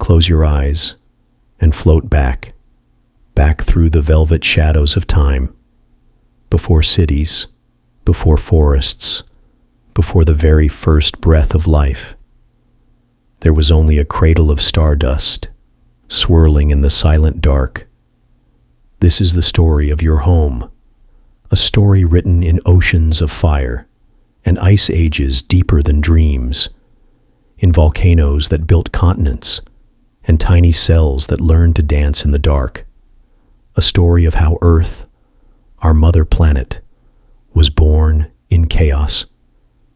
close your eyes and float back through the velvet shadows of time, before cities, before forests, before the very first breath of life. There was only a cradle of stardust, swirling in the silent dark. This is the story of your home, a story written in oceans of fire and ice ages deeper than dreams, in volcanoes that built continents and tiny cells that learned to dance in the dark. A story of how Earth, our mother planet, was born in chaos,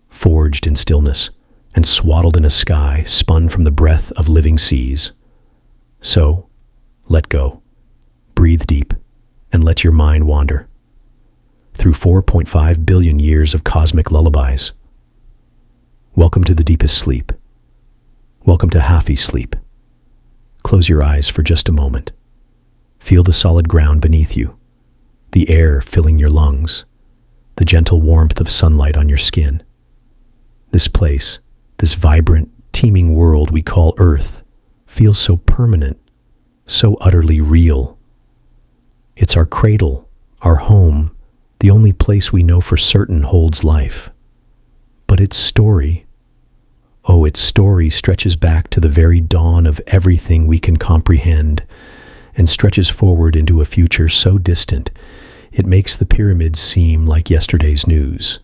forged in stillness, and swaddled in a sky spun from the breath of living seas. So, let go, breathe deep, and let your mind wander through 4.5 billion years of cosmic lullabies. Welcome to the deepest sleep. Welcome to Hafee Sleep. Close your eyes for just a moment. Feel the solid ground beneath you, the air filling your lungs, the gentle warmth of sunlight on your skin. This place, this vibrant, teeming world we call Earth, feels so permanent, so utterly real. It's our cradle, our home, the only place we know for certain holds life. But its story, its story stretches back to the very dawn of everything we can comprehend, and stretches forward into a future so distant it makes the pyramids seem like yesterday's news.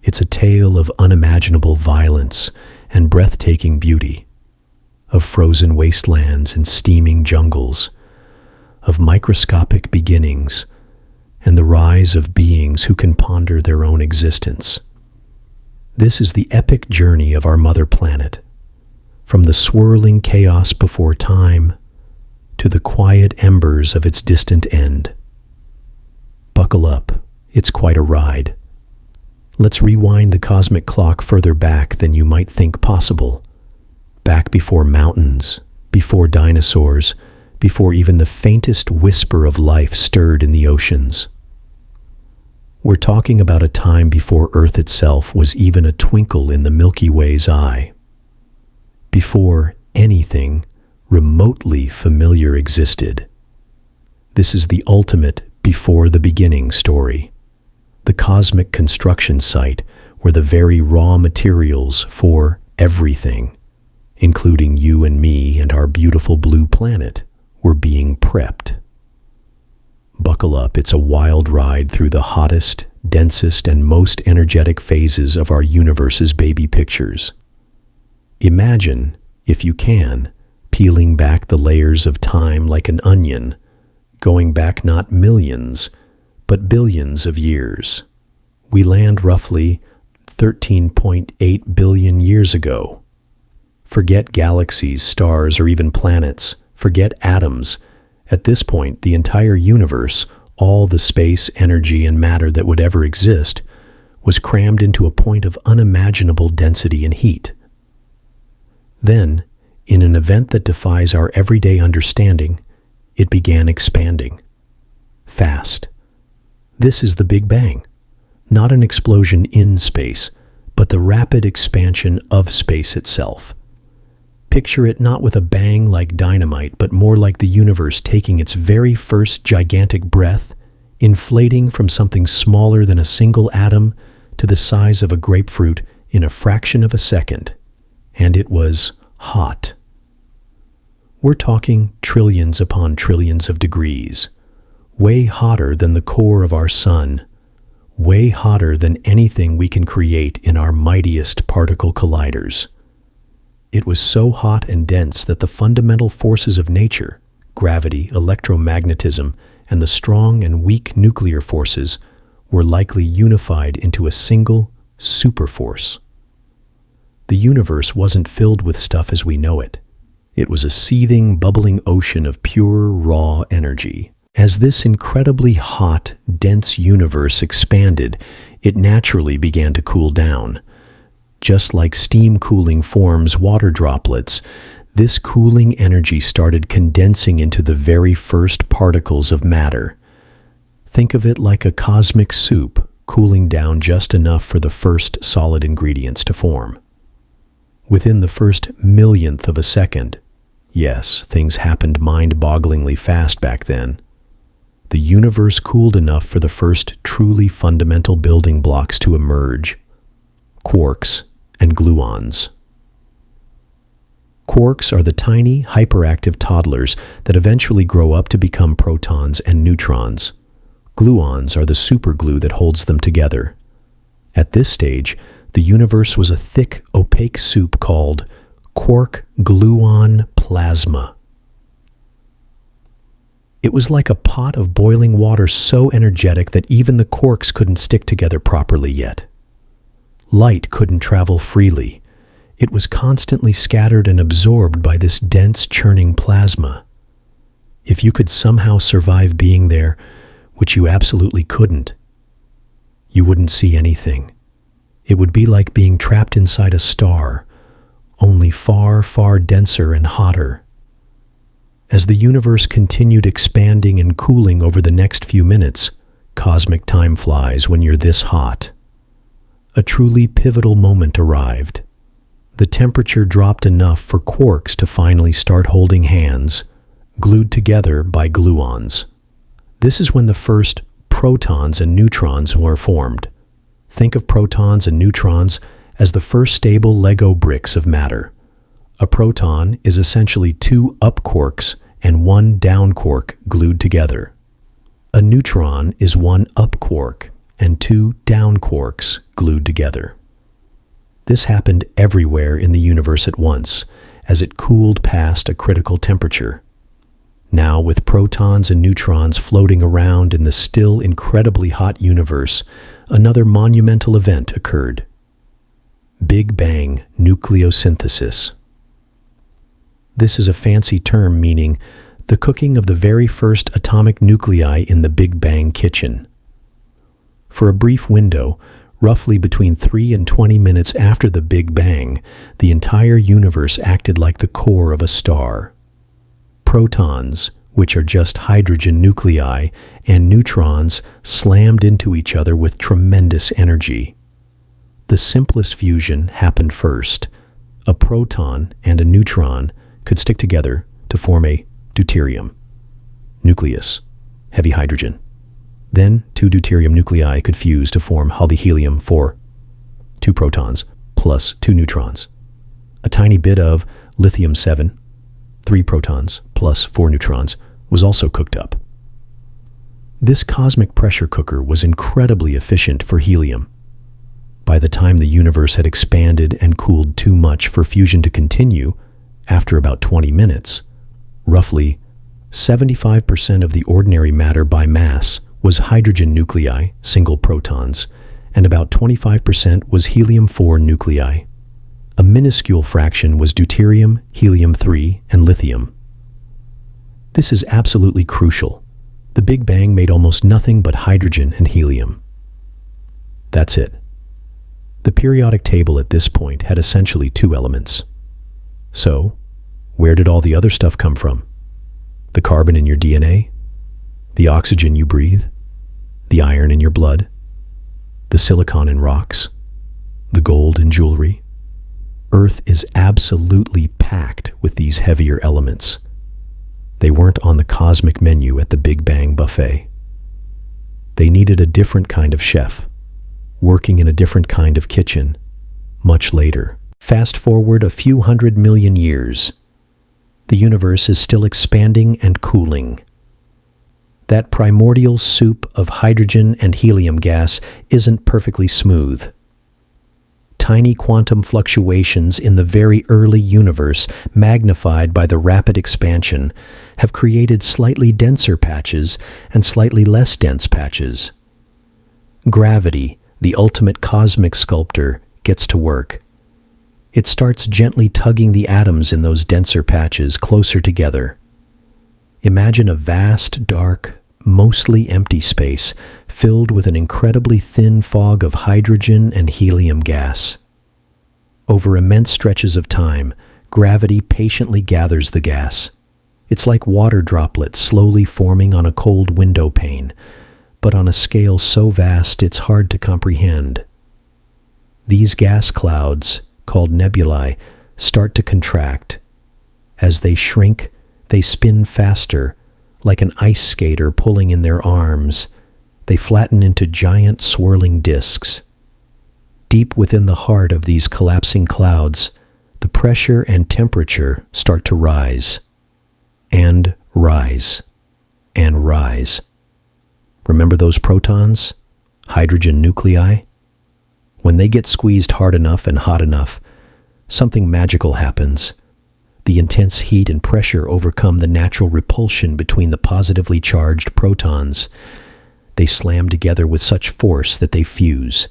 It's a tale of unimaginable violence and breathtaking beauty, of frozen wastelands and steaming jungles, of microscopic beginnings and the rise of beings who can ponder their own existence. This is the epic journey of our mother planet, from the swirling chaos before time to the quiet embers of its distant end. Buckle up, it's quite a ride. Let's rewind the cosmic clock further back than you might think possible. Back before mountains, before dinosaurs, before even the faintest whisper of life stirred in the oceans. We're talking about a time before Earth itself was even a twinkle in the Milky Way's eye. Before anything remotely familiar existed. This is the ultimate before the beginning story, the cosmic construction site where the very raw materials for everything, including you and me and our beautiful blue planet, were being prepped. Buckle up, it's a wild ride through the hottest, densest, and most energetic phases of our universe's baby pictures. Imagine, if you can, peeling back the layers of time like an onion, going back not millions, but billions of years. We land roughly 13.8 billion years ago. Forget galaxies, stars, or even planets. Forget atoms. At this point, the entire universe, all the space, energy, and matter that would ever exist, was crammed into a point of unimaginable density and heat. Then, in an event that defies our everyday understanding, it began expanding. Fast. This is the Big Bang. Not an explosion in space, but the rapid expansion of space itself. Picture it not with a bang like dynamite, but more like the universe taking its very first gigantic breath, inflating from something smaller than a single atom to the size of a grapefruit in a fraction of a second. And it was hot. We're talking trillions upon trillions of degrees, way hotter than the core of our sun, way hotter than anything we can create in our mightiest particle colliders. It was so hot and dense that the fundamental forces of nature, gravity, electromagnetism, and the strong and weak nuclear forces, were likely unified into a single superforce. The universe wasn't filled with stuff as we know it. It was a seething, bubbling ocean of pure, raw energy. As this incredibly hot, dense universe expanded, it naturally began to cool down. Just like steam cooling forms water droplets, this cooling energy started condensing into the very first particles of matter. Think of it like a cosmic soup cooling down just enough for the first solid ingredients to form. Within the first millionth of a second, Yes, things happened mind-bogglingly fast back then. The universe cooled enough for the first truly fundamental building blocks to emerge: quarks and gluons. Quarks are the tiny, hyperactive toddlers that eventually grow up to become protons and neutrons. Gluons are the superglue that holds them together. At this stage, the universe was a thick, opaque soup called quark-gluon plasma. It was like a pot of boiling water so energetic that even the quarks couldn't stick together properly yet. Light couldn't travel freely. It was constantly scattered and absorbed by this dense, churning plasma. If you could somehow survive being there, which you absolutely couldn't, you wouldn't see anything. It would be like being trapped inside a star, only far, far denser and hotter. As the universe continued expanding and cooling over the next few minutes, cosmic time flies when you're this hot. A truly pivotal moment arrived. The temperature dropped enough for quarks to finally start holding hands, glued together by gluons. This is when the first protons and neutrons were formed. Think of protons and neutrons as the first stable Lego bricks of matter. A proton is essentially two up quarks and one down quark glued together. A neutron is one up quark and two down quarks glued together. This happened everywhere in the universe at once, as it cooled past a critical temperature. Now, with protons and neutrons floating around in the still incredibly hot universe, another monumental event occurred. Big Bang nucleosynthesis. This is a fancy term meaning the cooking of the very first atomic nuclei in the Big Bang kitchen. For a brief window, roughly between 3 and 20 minutes after the Big Bang, the entire universe acted like the core of a star. Protons, which are just hydrogen nuclei, and neutrons slammed into each other with tremendous energy. The simplest fusion happened first. A proton and a neutron could stick together to form a deuterium nucleus, heavy hydrogen. Then, two deuterium nuclei could fuse to form helium-4, 2 protons plus 2 neutrons. A tiny bit of lithium-7, 3 protons plus 4 neutrons, was also cooked up. This cosmic pressure cooker was incredibly efficient for helium. By the time the universe had expanded and cooled too much for fusion to continue, after about 20 minutes, roughly 75% of the ordinary matter by mass was hydrogen nuclei, single protons, and about 25% was helium-4 nuclei. A minuscule fraction was deuterium, helium-3, and lithium. This is absolutely crucial. The Big Bang made almost nothing but hydrogen and helium. That's it. The periodic table at this point had essentially 2 elements. So, where did all the other stuff come from? The carbon in your DNA? The oxygen you breathe? The iron in your blood? The silicon in rocks? The gold in jewelry? Earth is absolutely packed with these heavier elements. They weren't on the cosmic menu at the Big Bang buffet. They needed a different kind of chef, working in a different kind of kitchen, much later. Fast forward a few 100 million years. The universe is still expanding and cooling. That primordial soup of hydrogen and helium gas isn't perfectly smooth. Tiny quantum fluctuations in the very early universe, magnified by the rapid expansion, have created slightly denser patches and slightly less dense patches. Gravity, the ultimate cosmic sculptor, gets to work. It starts gently tugging the atoms in those denser patches closer together. Imagine a vast, dark, mostly empty space filled with an incredibly thin fog of hydrogen and helium gas. Over immense stretches of time, gravity patiently gathers the gas. It's like water droplets slowly forming on a cold window pane, but on a scale so vast it's hard to comprehend. These gas clouds, called nebulae, start to contract. As they shrink, they spin faster, like an ice skater pulling in their arms. They flatten into giant swirling disks. Deep within the heart of these collapsing clouds, the pressure and temperature start to rise, and rise, and rise. Remember those protons? Hydrogen nuclei? When they get squeezed hard enough and hot enough, something magical happens. The intense heat and pressure overcome the natural repulsion between the positively charged protons. They slam together with such force that they fuse.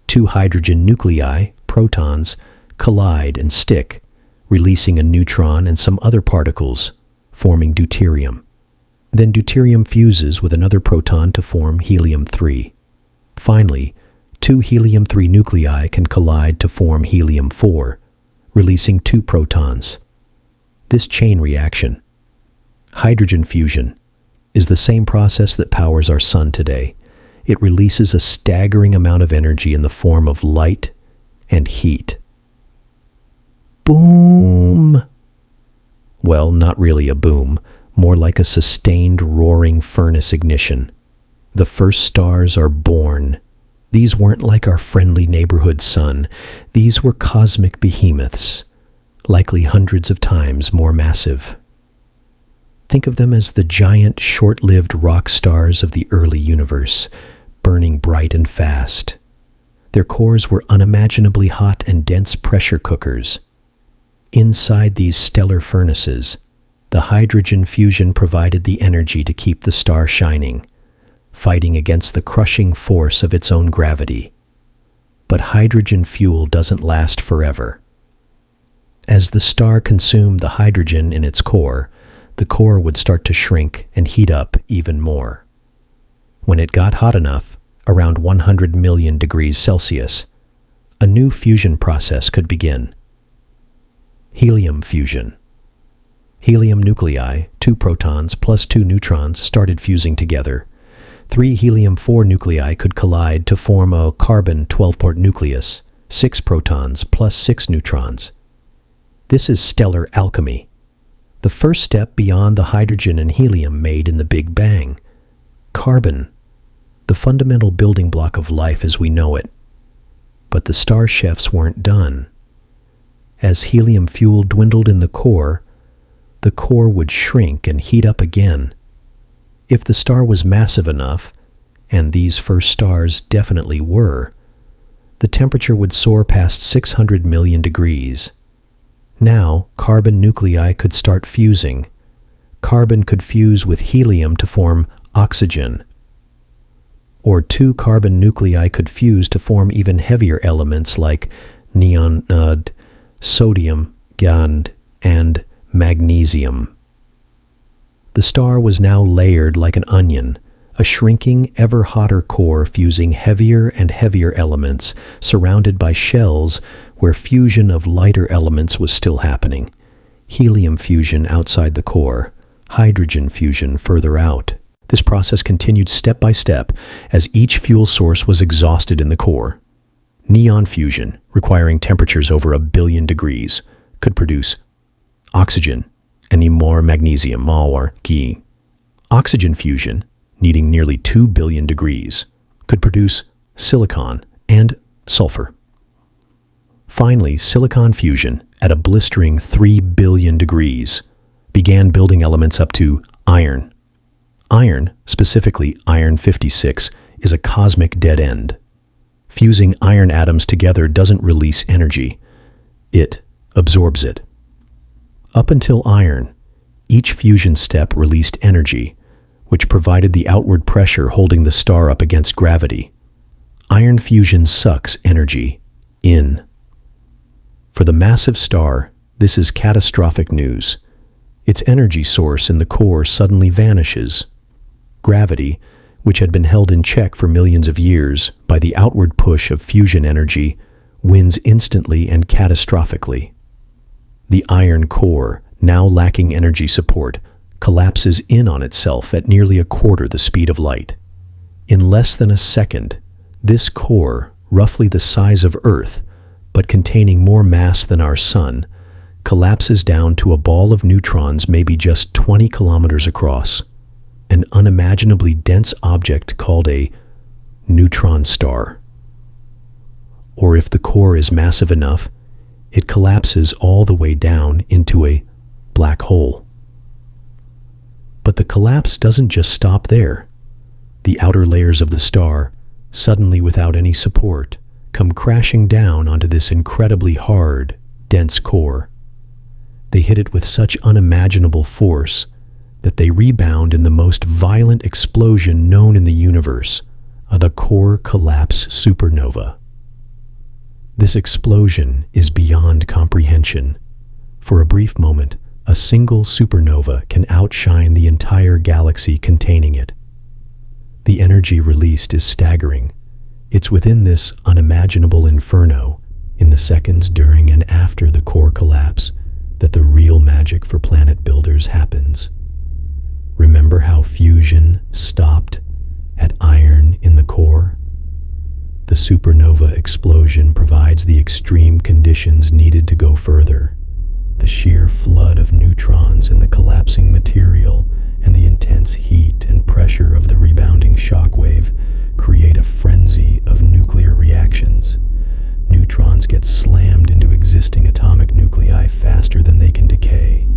Two hydrogen nuclei, protons, collide and stick, releasing a neutron and some other particles, forming deuterium. Then deuterium fuses with another proton to form helium-3. Finally, two helium-3 nuclei can collide to form helium-4, releasing two protons. This chain reaction, hydrogen fusion, is the same process that powers our sun today. It releases a staggering amount of energy in the form of light and heat. Boom! Well, not really a boom, more like a sustained roaring furnace ignition. The first stars are born. These weren't like our friendly neighborhood sun. These were cosmic behemoths, likely hundreds of times more massive. Think of them as the giant, short-lived rock stars of the early universe, burning bright and fast. Their cores were unimaginably hot and dense pressure cookers. Inside these stellar furnaces, the hydrogen fusion provided the energy to keep the star shining, fighting against the crushing force of its own gravity. But hydrogen fuel doesn't last forever. As the star consumed the hydrogen in its core, the core would start to shrink and heat up even more. When it got hot enough, around 100 million degrees Celsius, a new fusion process could begin. Helium fusion. Helium nuclei, 2 protons plus 2 neutrons, started fusing together. 3 helium-4 nuclei could collide to form a carbon 12-port nucleus, 6 protons plus 6 neutrons. This is stellar alchemy, the first step beyond the hydrogen and helium made in the Big Bang. Carbon, the fundamental building block of life as we know it. But the star chefs weren't done. As helium fuel dwindled in the core would shrink and heat up again. If the star was massive enough, and these first stars definitely were, the temperature would soar past 600 million degrees. Now, carbon nuclei could start fusing. Carbon could fuse with helium to form oxygen. Or 2 carbon nuclei could fuse to form even heavier elements like neon, sodium, and magnesium. The star was now layered like an onion, a shrinking, ever hotter core fusing heavier and heavier elements, surrounded by shells where fusion of lighter elements was still happening. Helium fusion outside the core, hydrogen fusion further out. This process continued step by step as each fuel source was exhausted in the core. Neon fusion, requiring temperatures over 1 billion degrees, could produce oxygen and more magnesium, or Ki. Oxygen fusion, needing nearly 2 billion degrees, could produce silicon and sulfur. Finally, silicon fusion, at a blistering 3 billion degrees, began building elements up to iron. Iron, specifically iron 56, is a cosmic dead end. Fusing iron atoms together doesn't release energy. It absorbs it. Up until iron, each fusion step released energy, which provided the outward pressure holding the star up against gravity. Iron fusion sucks energy in. For the massive star, this is catastrophic news. Its energy source in the core suddenly vanishes. Gravity, which had been held in check for millions of years by the outward push of fusion energy, wins instantly and catastrophically. The iron core, now lacking energy support, collapses in on itself at nearly 1/4 the speed of light. In less than a second, this core, roughly the size of Earth, but containing more mass than our sun, collapses down to a ball of neutrons maybe just 20 kilometers across, an unimaginably dense object called a neutron star. Or if the core is massive enough, it collapses all the way down into a black hole. But the collapse doesn't just stop there. The outer layers of the star, suddenly without any support, come crashing down onto this incredibly hard, dense core. They hit it with such unimaginable force that they rebound in the most violent explosion known in the universe, a core collapse supernova. This explosion is beyond comprehension. For a brief moment, a single supernova can outshine the entire galaxy containing it. The energy released is staggering. It's within this unimaginable inferno, in the seconds during and after the core collapse, that the real magic for planet builders happens. Remember how fusion stopped at iron in the core? The supernova explosion provides the extreme conditions needed to go further. The sheer flood of neutrons in the collapsing material and the intense heat and pressure of the rebounding shockwave create a frenzy of nuclear reactions. Neutrons get slammed into existing atomic nuclei faster than they can decay,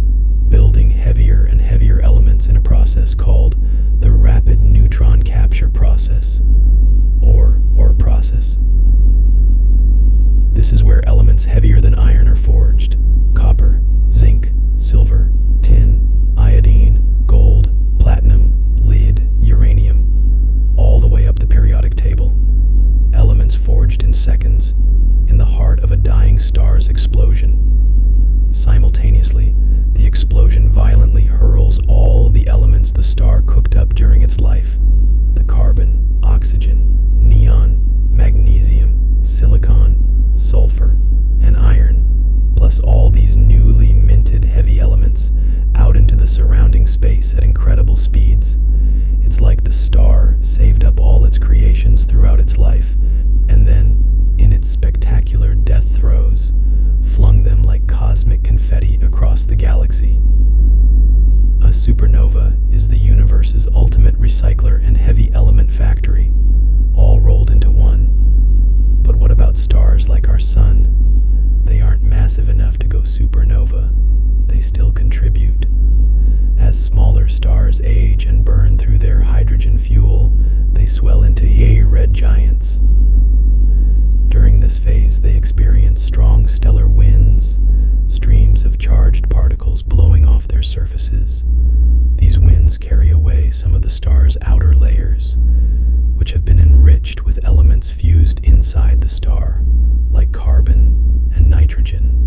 building heavier and heavier elements in a process called the rapid neutron capture process, or process. This is where elements heavier than iron are forged: copper, zinc, silver, tin, iodine, gold, platinum, lead, uranium, all the way up the periodic table. Elements forged in seconds, in the heart of a dying star's explosion. Simultaneously, the explosion violently hurls all the elements the star cooked up during its life: the carbon, oxygen, neon, magnesium, silicon, sulfur, and iron, plus all these newly minted heavy elements, out into the surrounding space at incredible speeds. It's like the star saved up all its creations throughout its life, and then, in its spectacular death throes, flung them like cosmic confetti across the galaxy. A supernova is the universe's ultimate recycler and heavy element factory, all rolled into one. But what about stars like our sun? They aren't massive enough to go supernova. They still contribute. As smaller stars age and burn through their hydrogen fuel, they swell into red giants. During this phase, they experience strong stellar winds, streams of charged particles blowing off their surfaces. These winds carry away some of the star's outer layers, which have been enriched with elements fused inside the star, like carbon and nitrogen.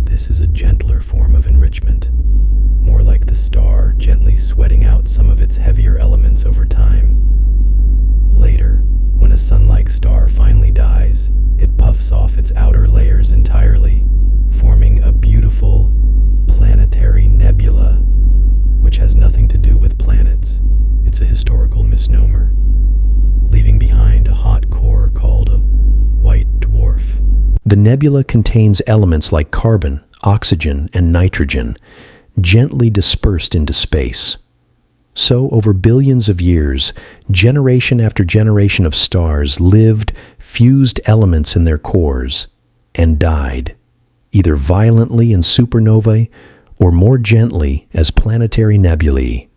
This is a gentler form of enrichment, more like the star gently sweating out some of its heavier elements over time. Later, when a sun-like star finally dies, it puffs off its outer layers entirely, forming a beautiful planetary nebula, which has nothing to do with planets. It's a historical misnomer, leaving behind a hot core called a white dwarf. The nebula contains elements like carbon, oxygen, and nitrogen, gently dispersed into space. So, over billions of years, generation after generation of stars lived, fused elements in their cores, and died, either violently in supernovae or more gently as planetary nebulae.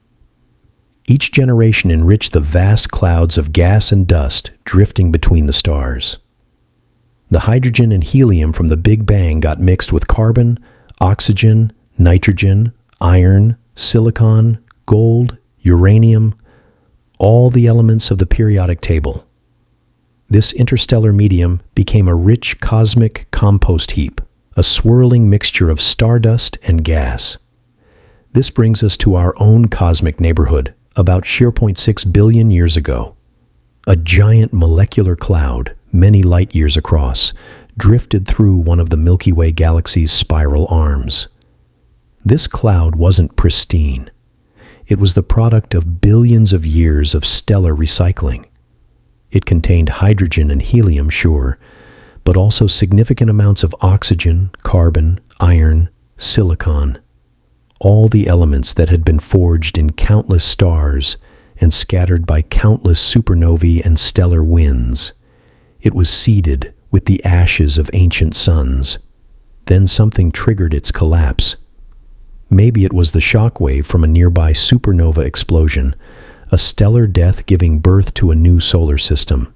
Each generation enriched the vast clouds of gas and dust drifting between the stars. The hydrogen and helium from the Big Bang got mixed with carbon, oxygen, nitrogen, iron, silicon, gold, uranium, all the elements of the periodic table. This interstellar medium became a rich cosmic compost heap, a swirling mixture of stardust and gas. This brings us to our own cosmic neighborhood, about 0.6 billion years ago. A giant molecular cloud, many light years across, drifted through one of the Milky Way galaxy's spiral arms. This cloud wasn't pristine. It was the product of billions of years of stellar recycling. It contained hydrogen and helium, sure, but also significant amounts of oxygen, carbon, iron, silicon, all the elements that had been forged in countless stars and scattered by countless supernovae and stellar winds. It was seeded with the ashes of ancient suns. Then something triggered its collapse. Maybe it was the shock wave from a nearby supernova explosion, a stellar death giving birth to a new solar system.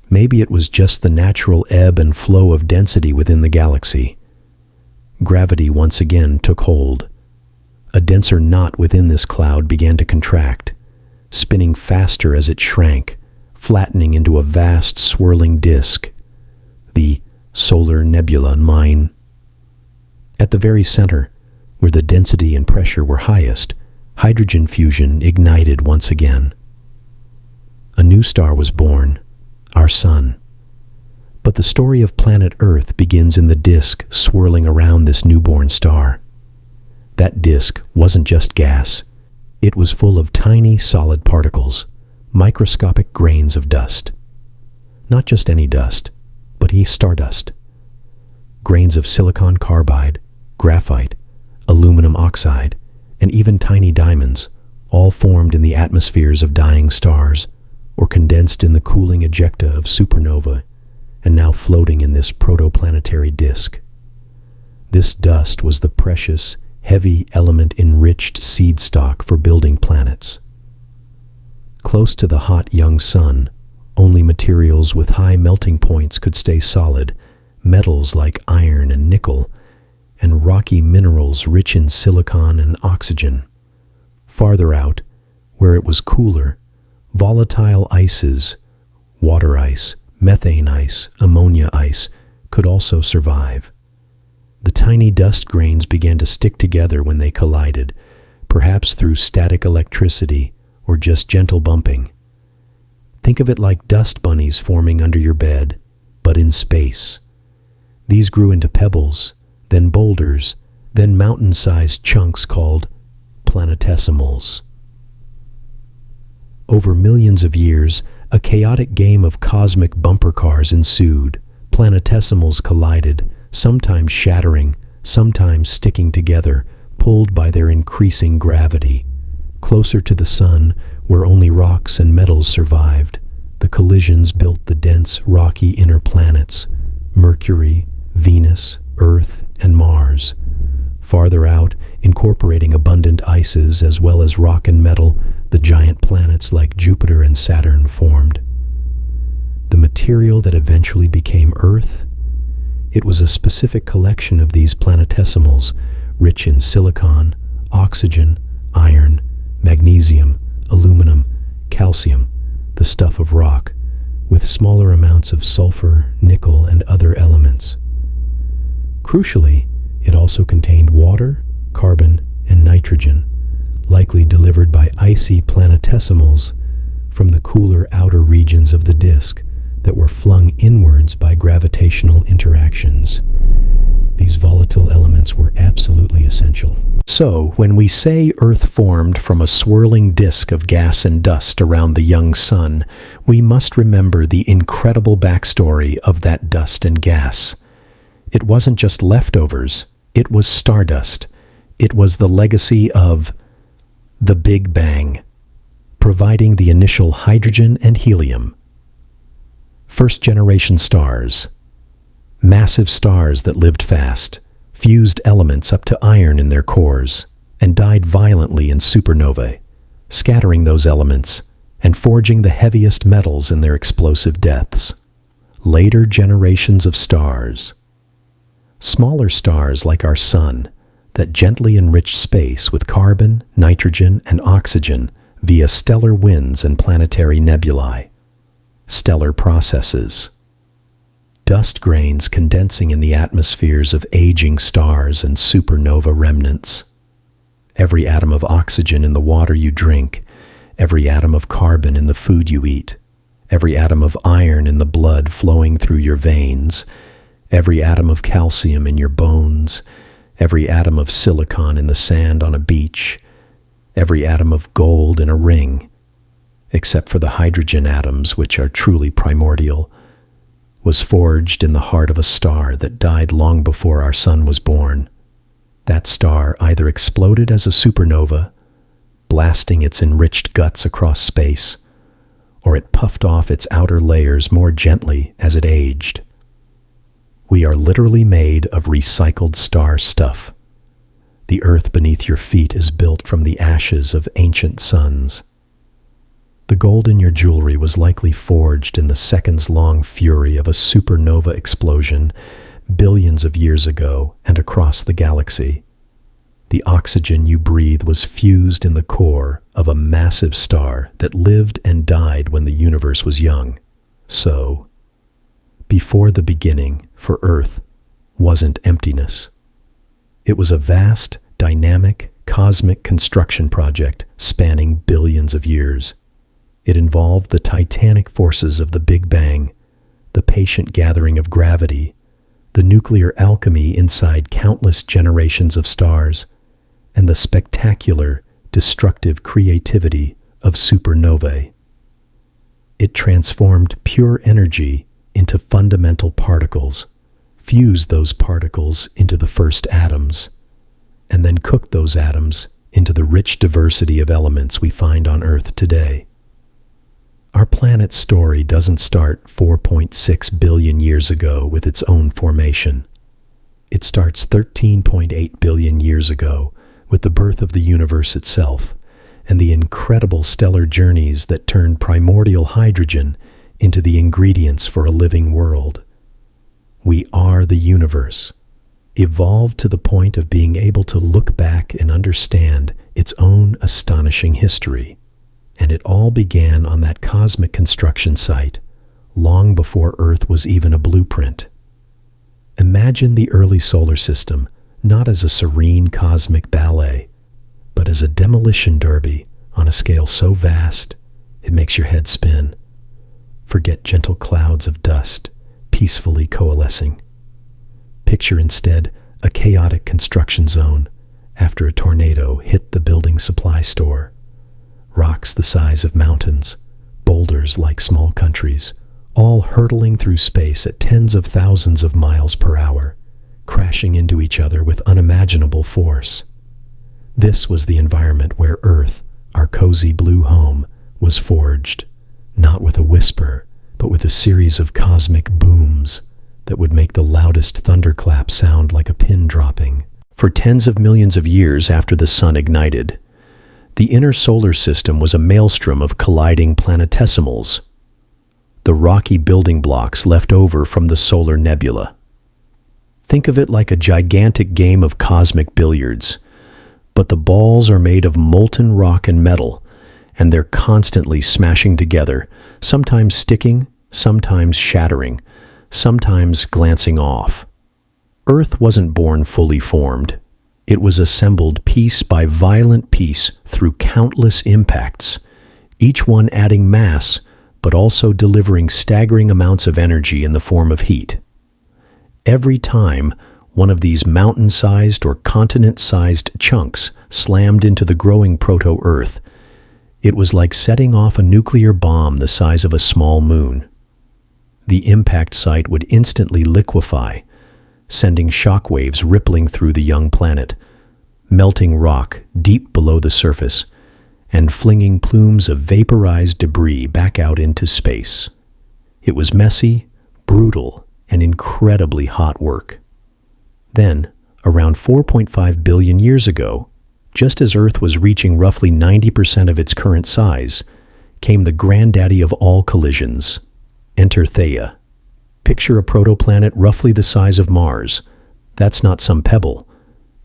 Maybe it was just the natural ebb and flow of density within the galaxy. Gravity once again took hold. A denser knot within this cloud began to contract, spinning faster as it shrank, flattening into a vast swirling disk, the solar nebula mine. At the very center, where the density and pressure were highest, hydrogen fusion ignited once again. A new star was born, our sun. But the story of planet Earth begins in the disk swirling around this newborn star. That disk wasn't just gas. It was full of tiny solid particles, microscopic grains of dust. Not just any dust, but stardust. Grains of silicon carbide, graphite, aluminum oxide, and even tiny diamonds, all formed in the atmospheres of dying stars, or condensed in the cooling ejecta of supernova, and now floating in this protoplanetary disk. This dust was the precious, heavy element-enriched seed stock for building planets. Close to the hot young sun, only materials with high melting points could stay solid, metals like iron and nickel, and rocky minerals rich in silicon and oxygen. Farther out, where it was cooler, volatile ices, water ice, methane ice, ammonia ice, could also survive. The tiny dust grains began to stick together when they collided, perhaps through static electricity or just gentle bumping. Think of it like dust bunnies forming under your bed, but in space. These grew into pebbles, then boulders, then mountain-sized chunks called planetesimals. Over millions of years, a chaotic game of cosmic bumper cars ensued. Planetesimals collided, sometimes shattering, sometimes sticking together, pulled by their increasing gravity. Closer to the sun, where only rocks and metals survived, the collisions built the dense, rocky inner planets, Mercury, Venus, Earth, and Mars. Farther out, incorporating abundant ices as well as rock and metal, the giant planets like Jupiter and Saturn formed. The material that eventually became Earth, it was a specific collection of these planetesimals, rich in silicon, oxygen, iron, magnesium, aluminum, calcium, the stuff of rock, with smaller amounts of sulfur, nickel, and other elements. Crucially, it also contained water, carbon, and nitrogen, likely delivered by icy planetesimals from the cooler outer regions of the disk that were flung inwards by gravitational interactions. These volatile elements were absolutely essential. So, when we say Earth formed from a swirling disk of gas and dust around the young sun, we must remember the incredible backstory of that dust and gas. It wasn't just leftovers, it was stardust. It was the legacy of the Big Bang, providing the initial hydrogen and helium. First-generation stars, massive stars that lived fast, fused elements up to iron in their cores, and died violently in supernovae, scattering those elements and forging the heaviest metals in their explosive deaths. Later generations of stars, smaller stars like our sun, that gently enriched space with carbon, nitrogen, and oxygen via stellar winds and planetary nebulae. Stellar processes. Dust grains condensing in the atmospheres of aging stars and supernova remnants. Every atom of oxygen in the water you drink, every atom of carbon in the food you eat, every atom of iron in the blood flowing through your veins, every atom of calcium in your bones, every atom of silicon in the sand on a beach, every atom of gold in a ring, except for the hydrogen atoms, which are truly primordial. was forged in the heart of a star that died long before our sun was born. That star either exploded as a supernova, blasting its enriched guts across space, or it puffed off its outer layers more gently as it aged. We are literally made of recycled star stuff. The earth beneath your feet is built from the ashes of ancient suns. The gold in your jewelry was likely forged in the seconds-long fury of a supernova explosion billions of years ago and across the galaxy. The oxygen you breathe was fused in the core of a massive star that lived and died when the universe was young. So, before the beginning for Earth wasn't emptiness. It was a vast, dynamic, cosmic construction project spanning billions of years. It involved the titanic forces of the Big Bang, the patient gathering of gravity, the nuclear alchemy inside countless generations of stars, and the spectacular, destructive creativity of supernovae. It transformed pure energy into fundamental particles, fused those particles into the first atoms, and then cooked those atoms into the rich diversity of elements we find on Earth today. Our planet's story doesn't start 4.6 billion years ago with its own formation. It starts 13.8 billion years ago with the birth of the universe itself and the incredible stellar journeys that turned primordial hydrogen into the ingredients for a living world. We are the universe, evolved to the point of being able to look back and understand its own astonishing history. And it all began on that cosmic construction site, long before Earth was even a blueprint. Imagine the early solar system not as a serene cosmic ballet, but as a demolition derby on a scale so vast it makes your head spin. Forget gentle clouds of dust peacefully coalescing. Picture instead a chaotic construction zone after a tornado hit the building supply store. Rocks the size of mountains, boulders like small countries, all hurtling through space at tens of thousands of miles per hour, crashing into each other with unimaginable force. This was the environment where Earth, our cozy blue home, was forged, not with a whisper, but with a series of cosmic booms that would make the loudest thunderclap sound like a pin dropping. For tens of millions of years after the sun ignited, the inner solar system was a maelstrom of colliding planetesimals, the rocky building blocks left over from the solar nebula. Think of it like a gigantic game of cosmic billiards, but the balls are made of molten rock and metal, and they're constantly smashing together, sometimes sticking, sometimes shattering, sometimes glancing off. Earth wasn't born fully formed. It was assembled piece by violent piece through countless impacts, each one adding mass, but also delivering staggering amounts of energy in the form of heat. Every time one of these mountain-sized or continent-sized chunks slammed into the growing proto-Earth, it was like setting off a nuclear bomb the size of a small moon. The impact site would instantly liquefy, sending shockwaves rippling through the young planet, melting rock deep below the surface, and flinging plumes of vaporized debris back out into space. It was messy, brutal, and incredibly hot work. Then, around 4.5 billion years ago, just as Earth was reaching roughly 90% of its current size, came the granddaddy of all collisions. Enter Theia. Picture a protoplanet roughly the size of Mars. That's not some pebble.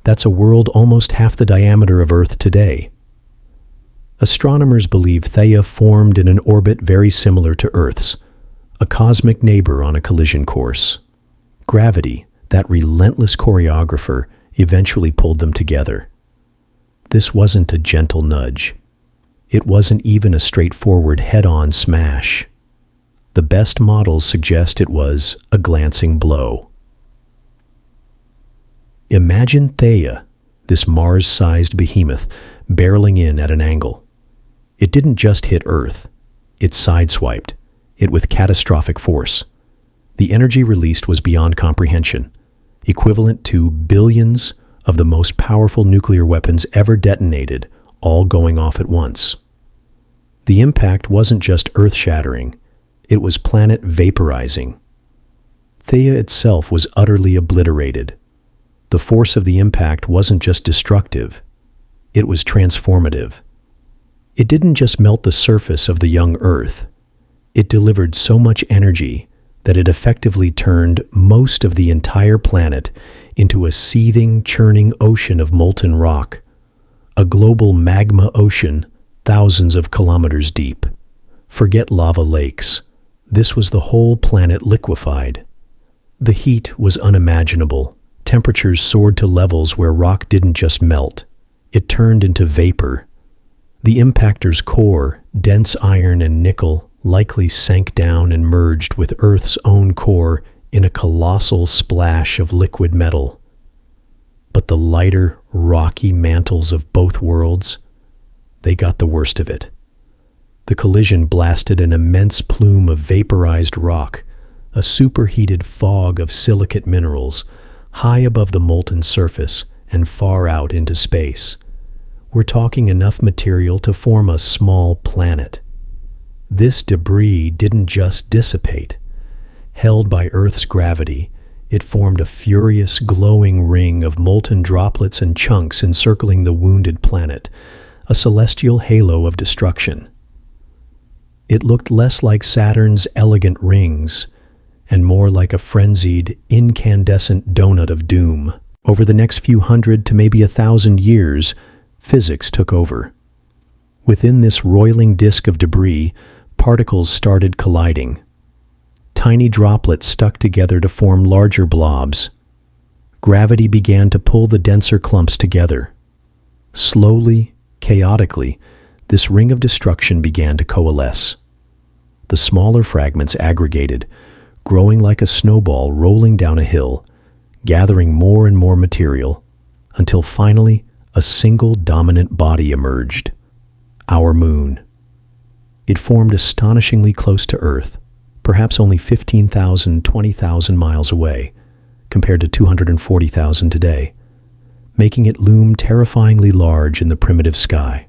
That's a world almost half the diameter of Earth today. Astronomers believe Theia formed in an orbit very similar to Earth's, a cosmic neighbor on a collision course. Gravity, that relentless choreographer, eventually pulled them together. This wasn't a gentle nudge. It wasn't even a straightforward head-on smash. The best models suggest it was a glancing blow. Imagine Theia, this Mars-sized behemoth, barreling in at an angle. It didn't just hit Earth. It sideswiped it with catastrophic force. The energy released was beyond comprehension, equivalent to billions of the most powerful nuclear weapons ever detonated, all going off at once. The impact wasn't just earth-shattering, it was planet vaporizing. Theia itself was utterly obliterated. The force of the impact wasn't just destructive, it was transformative. It didn't just melt the surface of the young Earth, it delivered so much energy that it effectively turned most of the entire planet into a seething, churning ocean of molten rock, a global magma ocean thousands of kilometers deep. Forget lava lakes. This was the whole planet liquefied. The heat was unimaginable. Temperatures soared to levels where rock didn't just melt, it turned into vapor. The impactor's core, dense iron and nickel, likely sank down and merged with Earth's own core in a colossal splash of liquid metal. But the lighter, rocky mantles of both worlds, they got the worst of it. The collision blasted an immense plume of vaporized rock, a superheated fog of silicate minerals, high above the molten surface and far out into space. We're talking enough material to form a small planet. This debris didn't just dissipate. Held by Earth's gravity, it formed a furious, glowing ring of molten droplets and chunks encircling the wounded planet, a celestial halo of destruction. It looked less like Saturn's elegant rings and more like a frenzied, incandescent donut of doom. Over the next few hundred to maybe 1,000 years, physics took over. Within this roiling disk of debris, particles started colliding. Tiny droplets stuck together to form larger blobs. Gravity began to pull the denser clumps together. Slowly, chaotically, this ring of destruction began to coalesce. The smaller fragments aggregated, growing like a snowball rolling down a hill, gathering more and more material, until finally a single dominant body emerged. Our moon. It formed astonishingly close to Earth, perhaps only 15,000, 20,000 miles away, compared to 240,000 today, making it loom terrifyingly large in the primitive sky.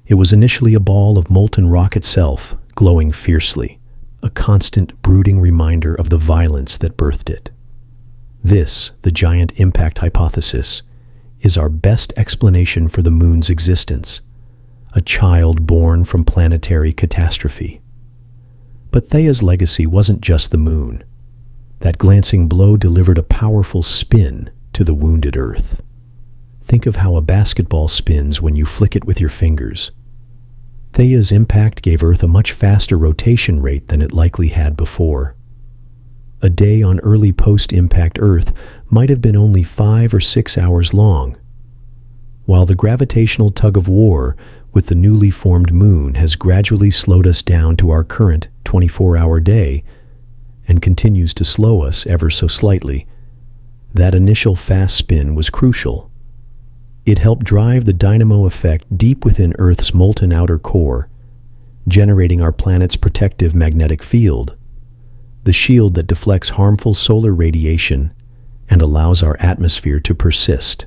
It was initially a ball of molten rock itself, glowing fiercely, a constant brooding reminder of the violence that birthed it. This, the giant impact hypothesis, is our best explanation for the moon's existence, a child born from planetary catastrophe. But Theia's legacy wasn't just the moon. That glancing blow delivered a powerful spin to the wounded Earth. Think of how a basketball spins when you flick it with your fingers. Theia's impact gave Earth a much faster rotation rate than it likely had before. A day on early post-impact Earth might have been only 5 or 6 hours long, while the gravitational tug-of-war with the newly formed moon has gradually slowed us down to our current 24-hour day and continues to slow us ever so slightly. That initial fast spin was crucial. It helped drive the dynamo effect deep within Earth's molten outer core, generating our planet's protective magnetic field, the shield that deflects harmful solar radiation and allows our atmosphere to persist.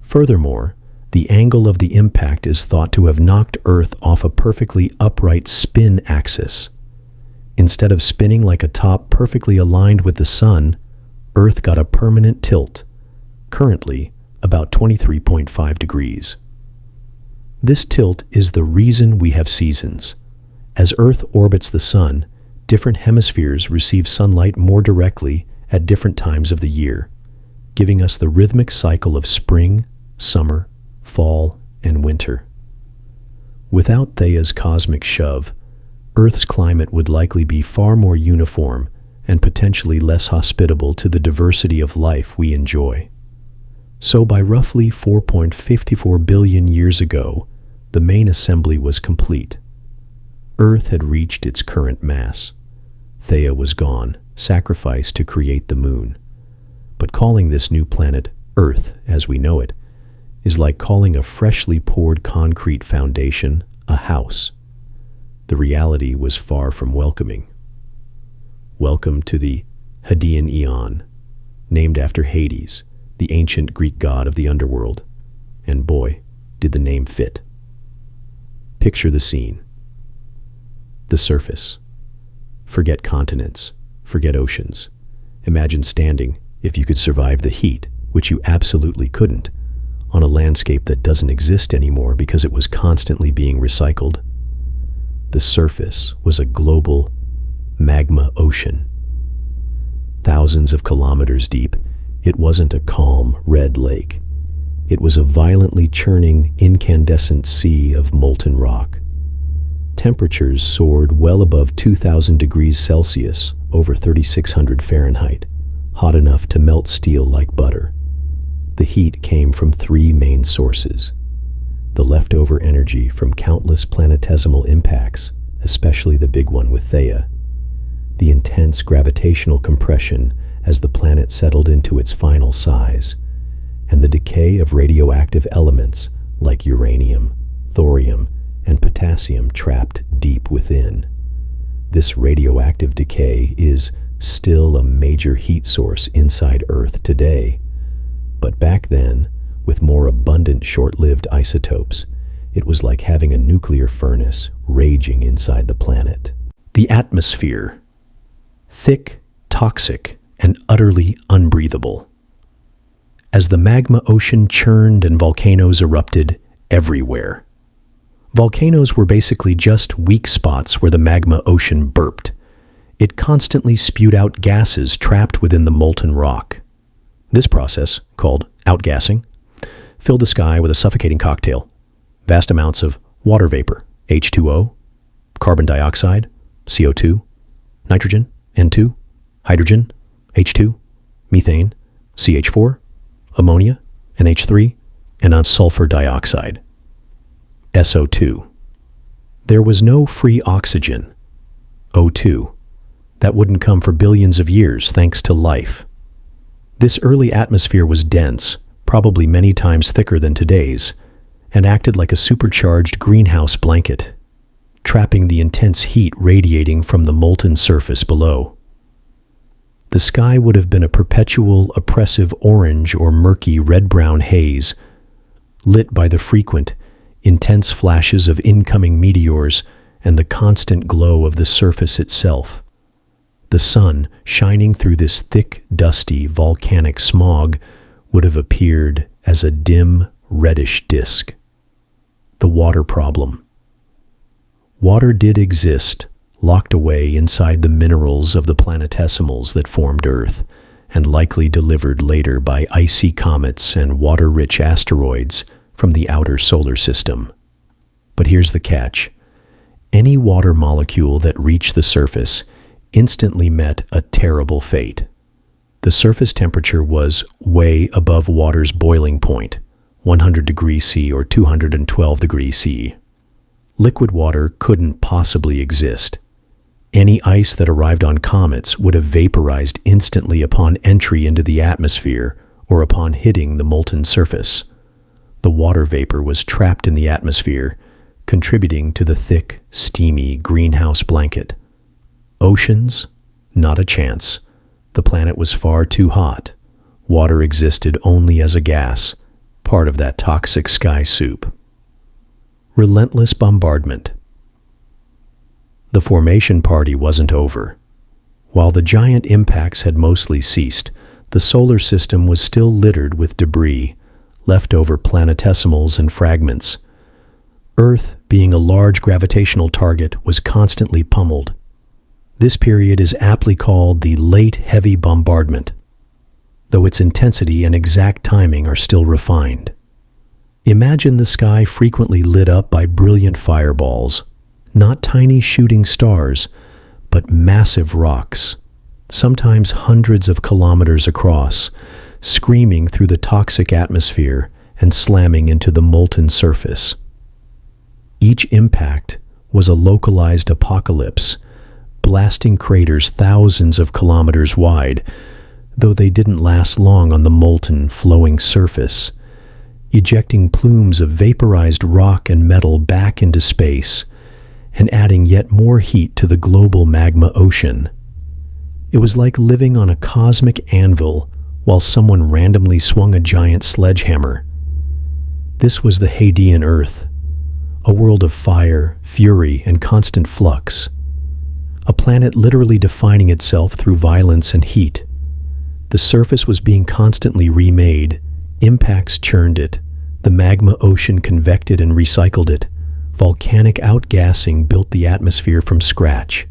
Furthermore, the angle of the impact is thought to have knocked Earth off a perfectly upright spin axis. Instead of spinning like a top perfectly aligned with the sun, Earth got a permanent tilt, currently about 23.5 degrees. This tilt is the reason we have seasons. As Earth orbits the sun, different hemispheres receive sunlight more directly at different times of the year, giving us the rhythmic cycle of spring, summer, fall, and winter. Without Theia's cosmic shove, Earth's climate would likely be far more uniform and potentially less hospitable to the diversity of life we enjoy. So by roughly 4.54 billion years ago, the main assembly was complete. Earth had reached its current mass. Theia was gone, sacrificed to create the moon. But calling this new planet Earth, as we know it, is like calling a freshly poured concrete foundation a house. The reality was far from welcoming. Welcome to the Hadean Eon, named after Hades, the ancient Greek god of the underworld. And boy, did the name fit. Picture the scene. The surface. Forget continents, forget oceans. Imagine standing, if you could survive the heat, which you absolutely couldn't, on a landscape that doesn't exist anymore because it was constantly being recycled. The surface was a global magma ocean. Thousands of kilometers deep, it wasn't a calm, red lake. It was a violently churning, incandescent sea of molten rock. Temperatures soared well above 2,000 degrees Celsius, over 3,600 Fahrenheit, hot enough to melt steel like butter. The heat came from three main sources: the leftover energy from countless planetesimal impacts, especially the big one with Theia, the intense gravitational compression as the planet settled into its final size, and the decay of radioactive elements like uranium, thorium, and potassium trapped deep within. This radioactive decay is still a major heat source inside Earth today. But back then, with more abundant short-lived isotopes, it was like having a nuclear furnace raging inside the planet. The atmosphere. Thick, toxic, and utterly unbreathable. As the magma ocean churned and volcanoes erupted everywhere. Volcanoes were basically just weak spots where the magma ocean burped. It constantly spewed out gases trapped within the molten rock. This process, called outgassing, filled the sky with a suffocating cocktail. Vast amounts of water vapor, H2O, carbon dioxide, CO2, nitrogen, N2, hydrogen, H2, methane, CH4, ammonia, NH3, and sulfur dioxide, SO2. There was no free oxygen, O2. That wouldn't come for billions of years thanks to life. This early atmosphere was dense, probably many times thicker than today's, and acted like a supercharged greenhouse blanket, trapping the intense heat radiating from the molten surface below. The sky would have been a perpetual oppressive orange or murky red-brown haze, lit by the frequent, intense flashes of incoming meteors and the constant glow of the surface itself. The sun, shining through this thick, dusty, volcanic smog, would have appeared as a dim, reddish disk. The water problem. Water did exist, locked away inside the minerals of the planetesimals that formed Earth, and likely delivered later by icy comets and water-rich asteroids from the outer solar system. But here's the catch. Any water molecule that reached the surface instantly met a terrible fate. The surface temperature was way above water's boiling point, 100 degrees C or 212 degrees C. Liquid water couldn't possibly exist. Any ice that arrived on comets would have vaporized instantly upon entry into the atmosphere or upon hitting the molten surface. The water vapor was trapped in the atmosphere, contributing to the thick, steamy greenhouse blanket. Oceans? Not a chance. The planet was far too hot. Water existed only as a gas, part of that toxic sky soup. Relentless bombardment. The formation party wasn't over. While the giant impacts had mostly ceased, the solar system was still littered with debris, leftover planetesimals and fragments. Earth, being a large gravitational target, was constantly pummeled. This period is aptly called the Late Heavy Bombardment, though its intensity and exact timing are still refined. Imagine the sky frequently lit up by brilliant fireballs, not tiny shooting stars, but massive rocks, sometimes hundreds of kilometers across, screaming through the toxic atmosphere and slamming into the molten surface. Each impact was a localized apocalypse, blasting craters thousands of kilometers wide, though they didn't last long on the molten, flowing surface, ejecting plumes of vaporized rock and metal back into space and adding yet more heat to the global magma ocean. It was like living on a cosmic anvil while someone randomly swung a giant sledgehammer. This was the Hadean Earth, a world of fire, fury, and constant flux. A planet literally defining itself through violence and heat. The surface was being constantly remade. Impacts churned it. The magma ocean convected and recycled it. Volcanic outgassing built the atmosphere from scratch.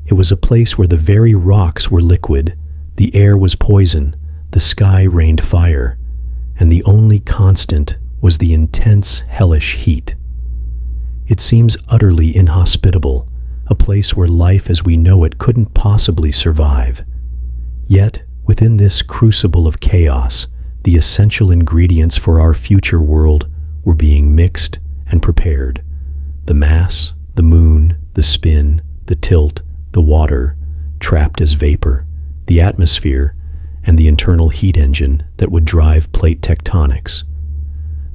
It was a place where the very rocks were liquid, the air was poison, the sky rained fire, and the only constant was the intense, hellish heat. It seems utterly inhospitable, a place where life as we know it couldn't possibly survive. Yet, within this crucible of chaos, the essential ingredients for our future world were being mixed and prepared. The mass, the moon, the spin, the tilt, the water, trapped as vapor, the atmosphere, and the internal heat engine that would drive plate tectonics.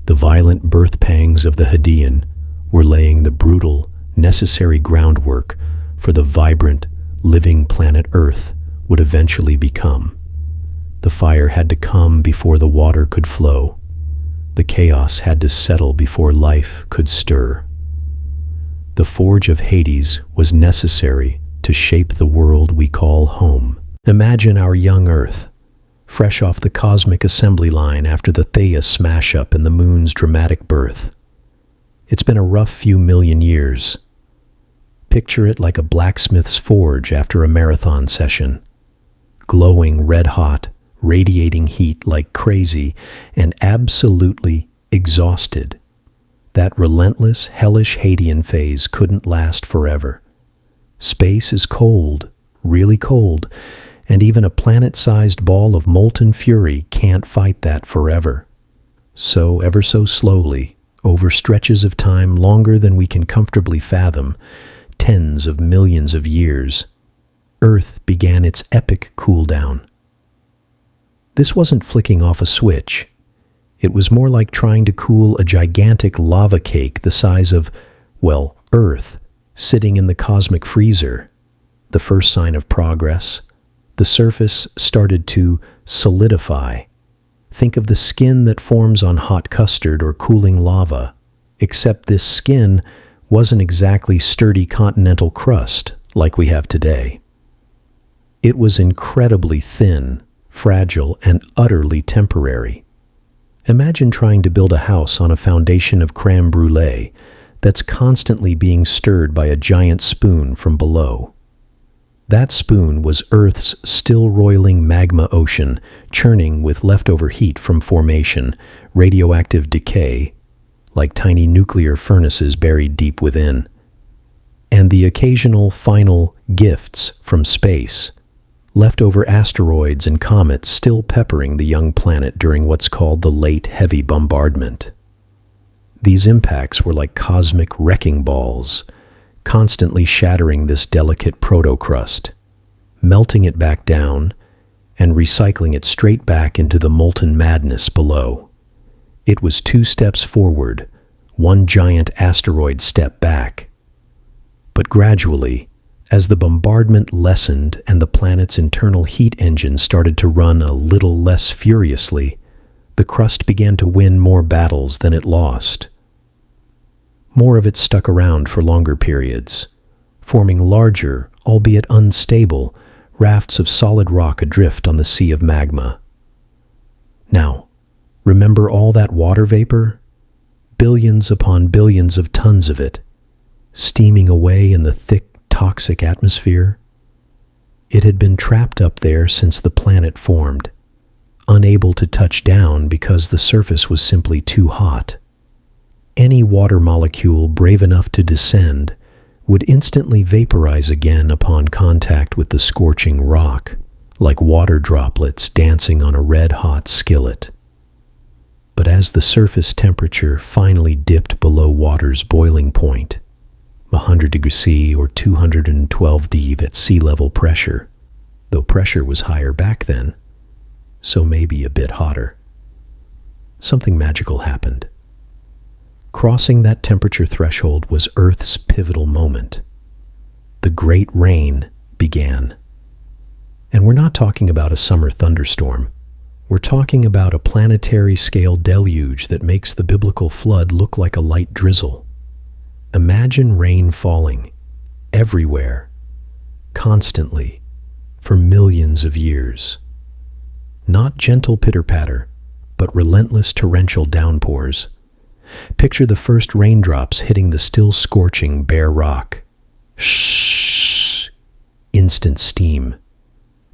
The violent birth pangs of the Hadean were laying the brutal, necessary groundwork for the vibrant, living planet Earth would eventually become. The fire had to come before the water could flow. The chaos had to settle before life could stir. The forge of Hades was necessary to shape the world we call home. Imagine our young Earth, fresh off the cosmic assembly line after the Theia smash-up and the moon's dramatic birth. It's been a rough few million years. Picture it like a blacksmith's forge after a marathon session. Glowing red-hot, radiating heat like crazy, and absolutely exhausted. That relentless, hellish Hadean phase couldn't last forever. Space is cold, really cold, and even a planet-sized ball of molten fury can't fight that forever. So, ever so slowly, over stretches of time longer than we can comfortably fathom, tens of millions of years, Earth began its epic cool-down. This wasn't flicking off a switch. It was more like trying to cool a gigantic lava cake the size of, well, Earth, sitting in the cosmic freezer. The first sign of progress. The surface started to solidify. Think of the skin that forms on hot custard or cooling lava, except this skin wasn't exactly sturdy continental crust like we have today. It was incredibly thin, fragile, and utterly temporary. Imagine trying to build a house on a foundation of crème brûlée that's constantly being stirred by a giant spoon from below. That spoon was Earth's still roiling magma ocean, churning with leftover heat from formation, radioactive decay, like tiny nuclear furnaces buried deep within, and the occasional final gifts from space, leftover asteroids and comets still peppering the young planet during what's called the late heavy bombardment. These impacts were like cosmic wrecking balls, constantly shattering this delicate proto-crust, melting it back down, and recycling it straight back into the molten madness below. It was 2 steps forward, 1 giant asteroid step back. But gradually, as the bombardment lessened and the planet's internal heat engine started to run a little less furiously, the crust began to win more battles than it lost. More of it stuck around for longer periods, forming larger, albeit unstable, rafts of solid rock adrift on the sea of magma. Now, remember all that water vapor? Billions upon billions of tons of it, steaming away in the thick, toxic atmosphere? It had been trapped up there since the planet formed, unable to touch down because the surface was simply too hot. Any water molecule brave enough to descend would instantly vaporize again upon contact with the scorching rock, like water droplets dancing on a red-hot skillet. But as the surface temperature finally dipped below water's boiling point, 100 degrees C or 212 degrees at sea level pressure, though pressure was higher back then, so maybe a bit hotter. Something magical happened. Crossing that temperature threshold was Earth's pivotal moment. The Great Rain began. And we're not talking about a summer thunderstorm. We're talking about a planetary-scale deluge that makes the biblical flood look like a light drizzle. Imagine rain falling everywhere, constantly, for millions of years. Not gentle pitter-patter, but relentless torrential downpours. Picture the first raindrops hitting the still scorching bare rock. Shh! Instant steam.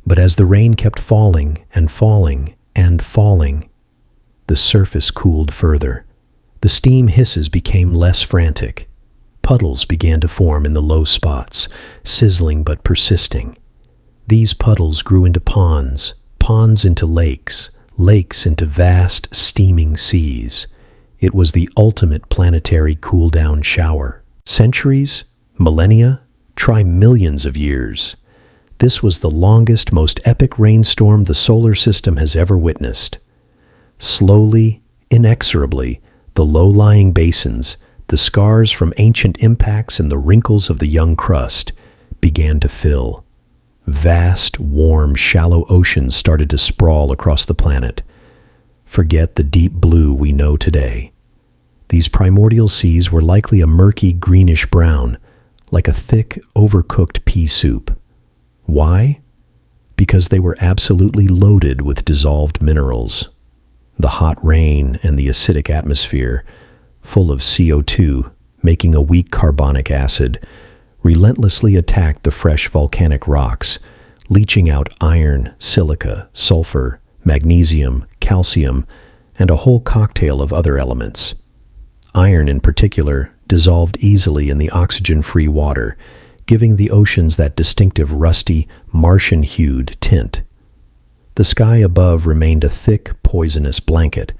But as the rain kept falling and falling and falling, the surface cooled further. The steam hisses became less frantic. Puddles began to form in the low spots, sizzling but persisting. These puddles grew into ponds, ponds into lakes, lakes into vast, steaming seas. It was the ultimate planetary cool-down shower. Centuries? Millennia? Try millions of years. This was the longest, most epic rainstorm the solar system has ever witnessed. Slowly, inexorably, the low-lying basins, the scars from ancient impacts and the wrinkles of the young crust, began to fill. Vast, warm, shallow oceans started to sprawl across the planet. Forget the deep blue we know today. These primordial seas were likely a murky greenish-brown, like a thick, overcooked pea soup. Why? Because they were absolutely loaded with dissolved minerals. The hot rain and the acidic atmosphere, full of CO2, making a weak carbonic acid, relentlessly attacked the fresh volcanic rocks, leaching out iron, silica, sulfur, magnesium, calcium, and a whole cocktail of other elements. Iron, in particular, dissolved easily in the oxygen-free water, giving the oceans that distinctive rusty, Martian-hued tint. The sky above remained a thick, poisonous blanket,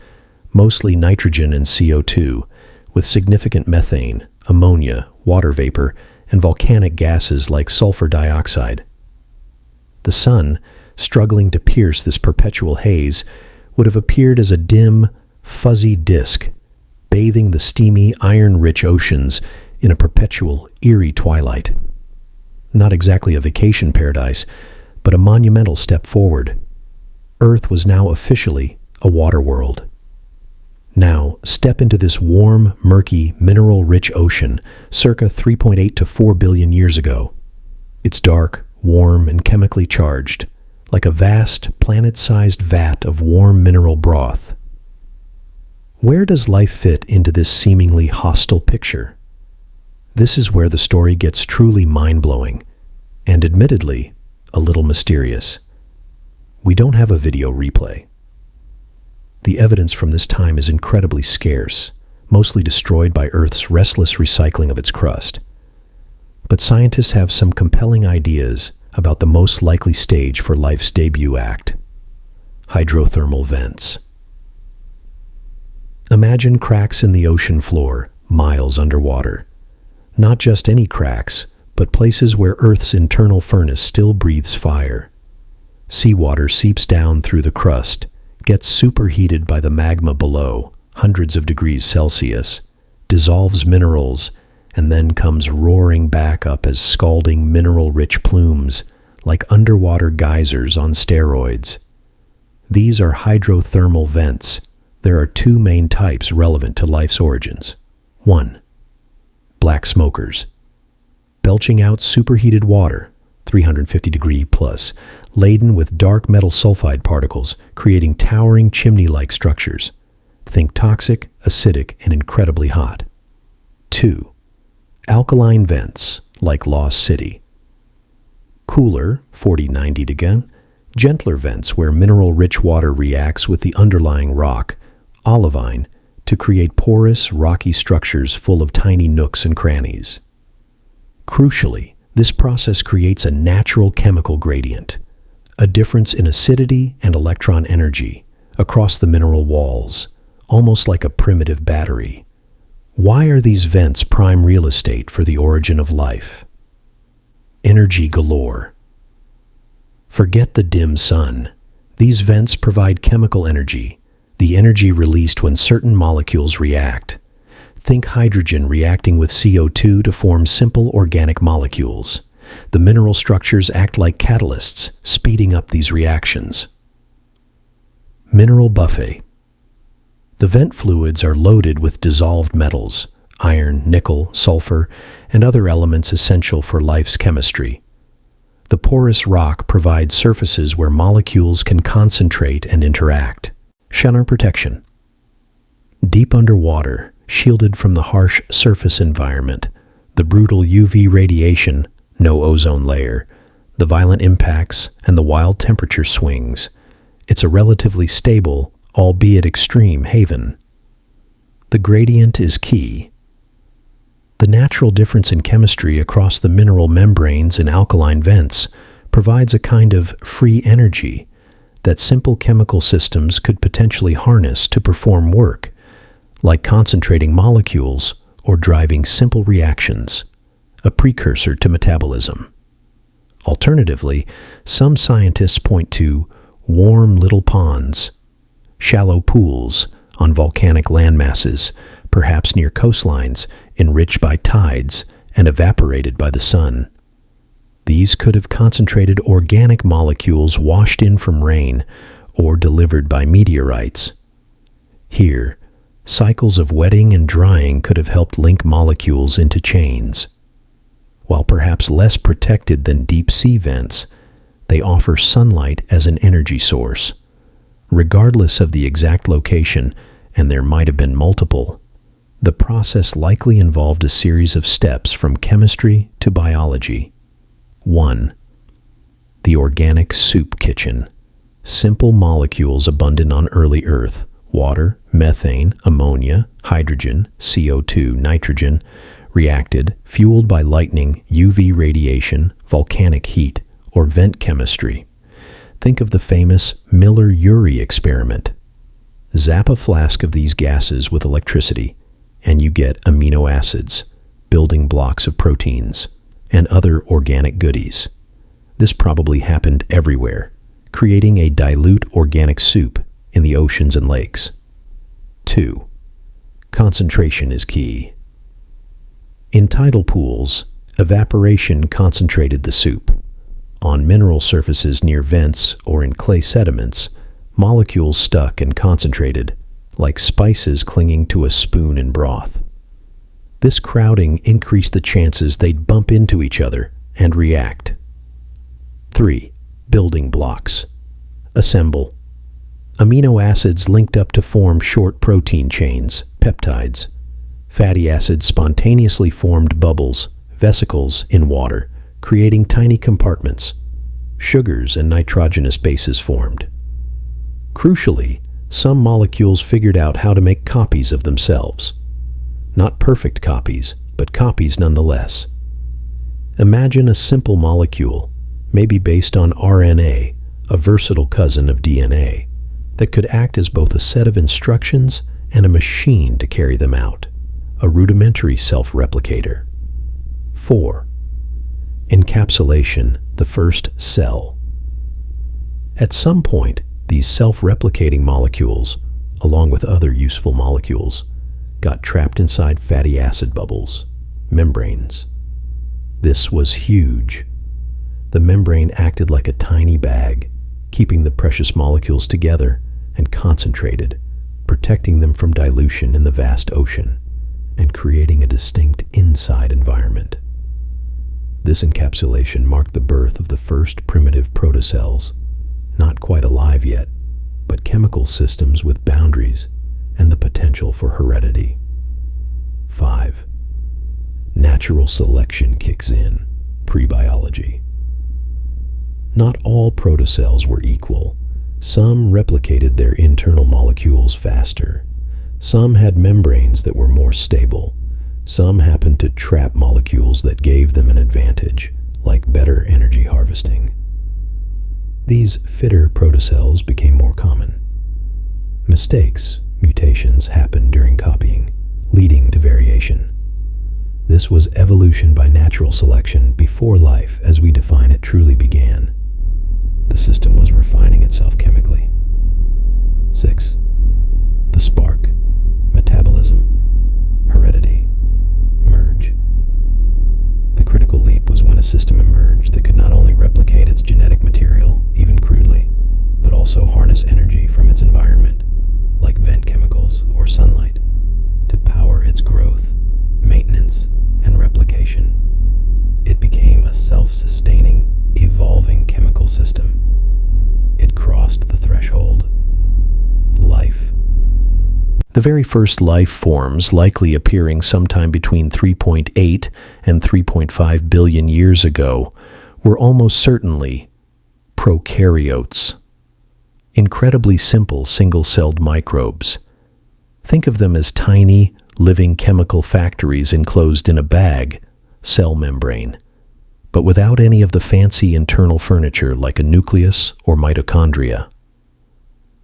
mostly nitrogen and CO2, with significant methane, ammonia, water vapor, and volcanic gases like sulfur dioxide. The sun, struggling to pierce this perpetual haze, would have appeared as a dim, fuzzy disk, bathing the steamy, iron-rich oceans in a perpetual, eerie twilight. Not exactly a vacation paradise, but a monumental step forward. Earth was now officially a water world. Now, step into this warm, murky, mineral-rich ocean circa 3.8 to 4 billion years ago. It's dark, warm, and chemically charged, like a vast, planet-sized vat of warm mineral broth. Where does life fit into this seemingly hostile picture? This is where the story gets truly mind-blowing, and admittedly, a little mysterious. We don't have a video replay. The evidence from this time is incredibly scarce, mostly destroyed by Earth's restless recycling of its crust. But scientists have some compelling ideas about the most likely stage for life's debut act: hydrothermal vents. Imagine cracks in the ocean floor, miles underwater. Not just any cracks, but places where Earth's internal furnace still breathes fire. Seawater seeps down through the crust, gets superheated by the magma below, hundreds of degrees Celsius, dissolves minerals, and then comes roaring back up as scalding mineral-rich plumes, like underwater geysers on steroids. These are hydrothermal vents. There are two main types relevant to life's origins. 1. Black smokers. Belching out superheated water, 350 degree plus, laden with dark metal sulfide particles, creating towering chimney-like structures. Think toxic, acidic, and incredibly hot. 2. Alkaline vents, like Lost City. Cooler, 40-90 degree, gentler vents where mineral-rich water reacts with the underlying rock, olivine, to create porous, rocky structures full of tiny nooks and crannies. Crucially, this process creates a natural chemical gradient, a difference in acidity and electron energy across the mineral walls, almost like a primitive battery. Why are these vents prime real estate for the origin of life? Energy galore. Forget the dim sun. These vents provide chemical energy, the energy released when certain molecules react. Think hydrogen reacting with CO2 to form simple organic molecules. The mineral structures act like catalysts, speeding up these reactions. Mineral buffet. The vent fluids are loaded with dissolved metals, iron, nickel, sulfur, and other elements essential for life's chemistry. The porous rock provides surfaces where molecules can concentrate and interact. Shower protection. Deep underwater, shielded from the harsh surface environment, the brutal UV radiation, no ozone layer, the violent impacts, and the wild temperature swings, it's a relatively stable, albeit extreme, haven. The gradient is key. The natural difference in chemistry across the mineral membranes and alkaline vents provides a kind of free energy that simple chemical systems could potentially harness to perform work, like concentrating molecules or driving simple reactions, a precursor to metabolism. Alternatively, some scientists point to warm little ponds, shallow pools on volcanic landmasses, perhaps near coastlines, enriched by tides and evaporated by the sun. These could have concentrated organic molecules washed in from rain or delivered by meteorites. Here, cycles of wetting and drying could have helped link molecules into chains. While perhaps less protected than deep-sea vents, they offer sunlight as an energy source. Regardless of the exact location, and there might have been multiple, the process likely involved a series of steps from chemistry to biology. 1. The organic soup kitchen. Simple molecules abundant on early Earth: water, methane, ammonia, hydrogen, CO2, nitrogen, reacted, fueled by lightning, UV radiation, volcanic heat, or vent chemistry. Think of the famous Miller-Urey experiment. Zap a flask of these gases with electricity, and you get amino acids, building blocks of proteins, and other organic goodies. This probably happened everywhere, creating a dilute organic soup in the oceans and lakes. 2. Concentration is key. In tidal pools, evaporation concentrated the soup. On mineral surfaces near vents or in clay sediments, molecules stuck and concentrated, like spices clinging to a spoon in broth. This crowding increased the chances they'd bump into each other and react. 3. Building blocks. Assemble. Amino acids linked up to form short protein chains, peptides. Fatty acids spontaneously formed bubbles, vesicles in water, creating tiny compartments. Sugars and nitrogenous bases formed. Crucially, some molecules figured out how to make copies of themselves. Not perfect copies, but copies nonetheless. Imagine a simple molecule, maybe based on RNA, a versatile cousin of DNA, that could act as both a set of instructions and a machine to carry them out, a rudimentary self-replicator. 4. Encapsulation, the first cell. At some point, these self-replicating molecules, along with other useful molecules, got trapped inside fatty acid bubbles, membranes. This was huge. The membrane acted like a tiny bag, keeping the precious molecules together and concentrated, protecting them from dilution in the vast ocean, and creating a distinct inside environment. This encapsulation marked the birth of the first primitive protocells, not quite alive yet, but chemical systems with boundaries and the potential for heredity. 5. Natural selection kicks in, pre-biology. Not all protocells were equal. Some replicated their internal molecules faster. Some had membranes that were more stable. Some happened to trap molecules that gave them an advantage, like better energy harvesting. These fitter protocells became more common. Mistakes, mutations, happened during copying, leading to variation. This was evolution by natural selection before life as we define it truly began. The system was refining itself chemically. 6. The spark, metabolism, heredity, merge. The critical leap was when a system emerged its growth, maintenance, and replication. It became a self-sustaining, evolving chemical system. It crossed the threshold. Life. The very first life forms, likely appearing sometime between 3.8 and 3.5 billion years ago, were almost certainly prokaryotes. Incredibly simple single-celled microbes. Think of them as tiny, living chemical factories enclosed in a bag, cell membrane, but without any of the fancy internal furniture like a nucleus or mitochondria.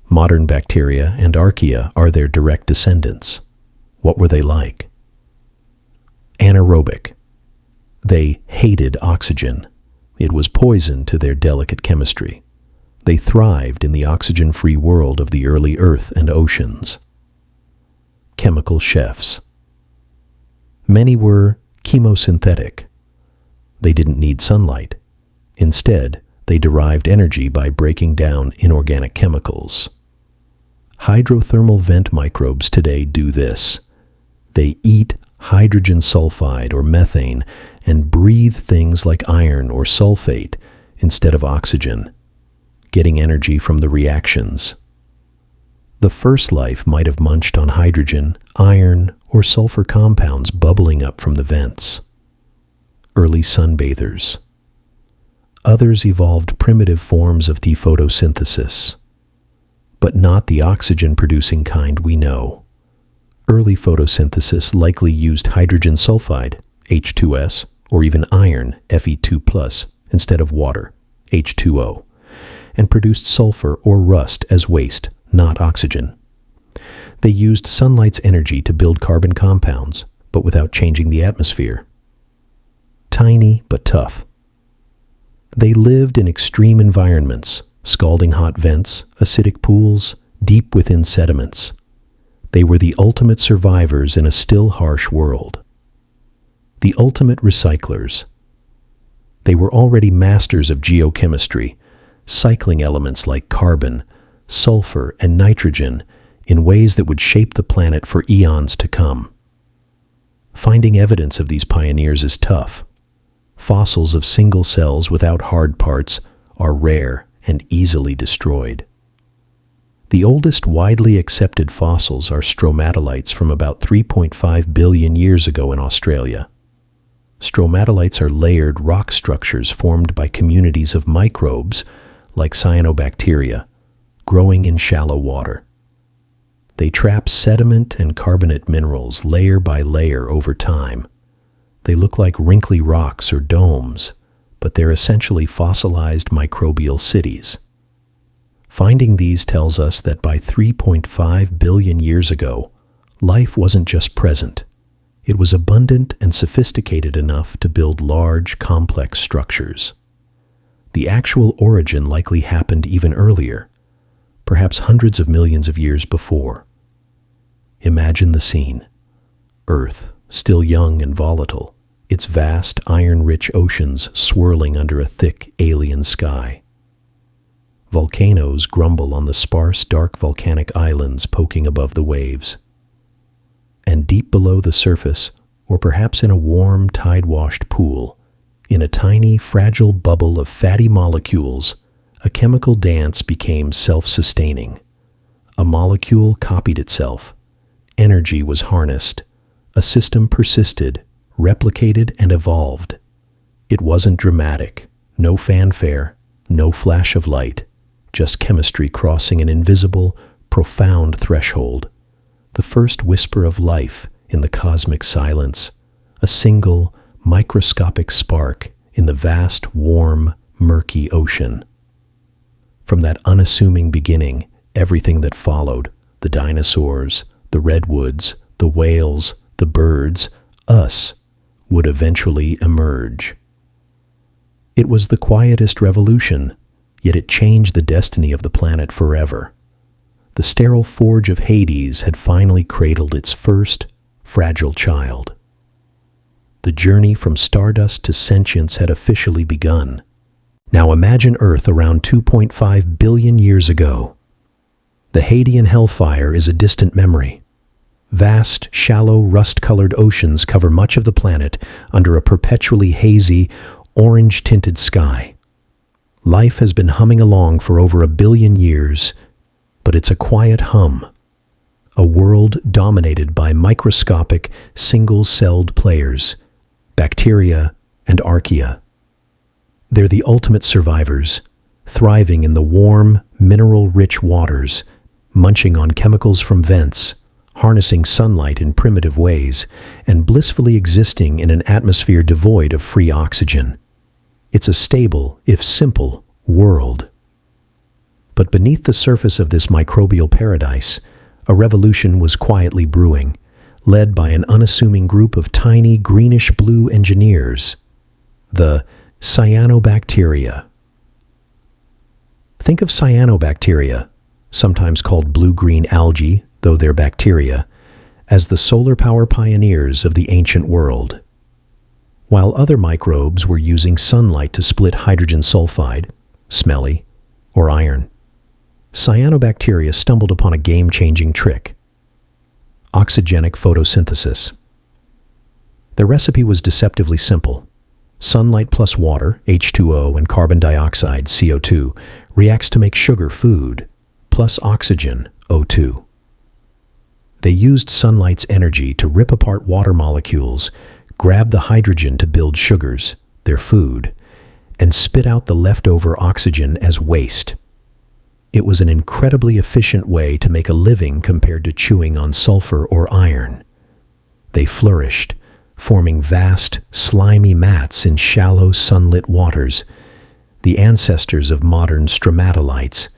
Modern bacteria and archaea are their direct descendants. What were they like? Anaerobic. They hated oxygen. It was poison to their delicate chemistry. They thrived in the oxygen-free world of the early earth and oceans. Chemical chefs. Many were chemosynthetic. They didn't need sunlight. Instead, they derived energy by breaking down inorganic chemicals. Hydrothermal vent microbes today do this. They eat hydrogen sulfide or methane and breathe things like iron or sulfate instead of oxygen, getting energy from the reactions. The first life might have munched on hydrogen, iron, or sulfur compounds bubbling up from the vents. Early sunbathers. Others evolved primitive forms of photosynthesis, but not the oxygen-producing kind we know. Early photosynthesis likely used hydrogen sulfide, H2S, or even iron, Fe2+, instead of water, H2O, and produced sulfur or rust as waste, not oxygen. They used sunlight's energy to build carbon compounds, but without changing the atmosphere. Tiny but tough. They lived in extreme environments, scalding hot vents, acidic pools, deep within sediments. They were the ultimate survivors in a still harsh world. The ultimate recyclers. They were already masters of geochemistry, cycling elements like carbon, sulfur, and nitrogen in ways that would shape the planet for eons to come. Finding evidence of these pioneers is tough. Fossils of single cells without hard parts are rare and easily destroyed. The oldest widely accepted fossils are stromatolites from about 3.5 billion years ago in Australia. Stromatolites are layered rock structures formed by communities of microbes, like cyanobacteria, growing in shallow water. They trap sediment and carbonate minerals layer by layer over time. They look like wrinkly rocks or domes, but they're essentially fossilized microbial cities. Finding these tells us that by 3.5 billion years ago, life wasn't just present. It was abundant and sophisticated enough to build large, complex structures. The actual origin likely happened even earlier, perhaps hundreds of millions of years before. Imagine the scene. Earth, still young and volatile, its vast, iron-rich oceans swirling under a thick, alien sky. Volcanoes grumble on the sparse, dark volcanic islands poking above the waves. And deep below the surface, or perhaps in a warm, tide-washed pool, in a tiny, fragile bubble of fatty molecules, a chemical dance became self-sustaining. A molecule copied itself. Energy was harnessed. A system persisted, replicated, and evolved. It wasn't dramatic. No fanfare, no flash of light. Just chemistry crossing an invisible, profound threshold. The first whisper of life in the cosmic silence. A single, microscopic spark in the vast, warm, murky ocean. From that unassuming beginning, everything that followed, the dinosaurs, the redwoods, the whales, the birds, us, would eventually emerge. It was the quietest revolution, yet it changed the destiny of the planet forever. The sterile forge of Hades had finally cradled its first, fragile child. The journey from stardust to sentience had officially begun. Now imagine Earth around 2.5 billion years ago. The Hadean hellfire is a distant memory. Vast, shallow, rust-colored oceans cover much of the planet under a perpetually hazy, orange-tinted sky. Life has been humming along for over 1 billion years, but it's a quiet hum. A world dominated by microscopic, single-celled players, bacteria and archaea. They're the ultimate survivors, thriving in the warm, mineral-rich waters, munching on chemicals from vents, harnessing sunlight in primitive ways, and blissfully existing in an atmosphere devoid of free oxygen. It's a stable, if simple, world. But beneath the surface of this microbial paradise, a revolution was quietly brewing, led by an unassuming group of tiny greenish-blue engineers, the cyanobacteria. Think of cyanobacteria, sometimes called blue-green algae, though they're bacteria, as the solar power pioneers of the ancient world. While other microbes were using sunlight to split hydrogen sulfide, smelly, or iron, cyanobacteria stumbled upon a game-changing trick: oxygenic photosynthesis. The recipe was deceptively simple. Sunlight plus water, H2O, and carbon dioxide, CO2, reacts to make sugar food, plus oxygen, O2. They used sunlight's energy to rip apart water molecules, grab the hydrogen to build sugars, their food, and spit out the leftover oxygen as waste. It was an incredibly efficient way to make a living compared to chewing on sulfur or iron. They flourished, forming vast, slimy mats in shallow, sunlit waters, the ancestors of modern stromatolites.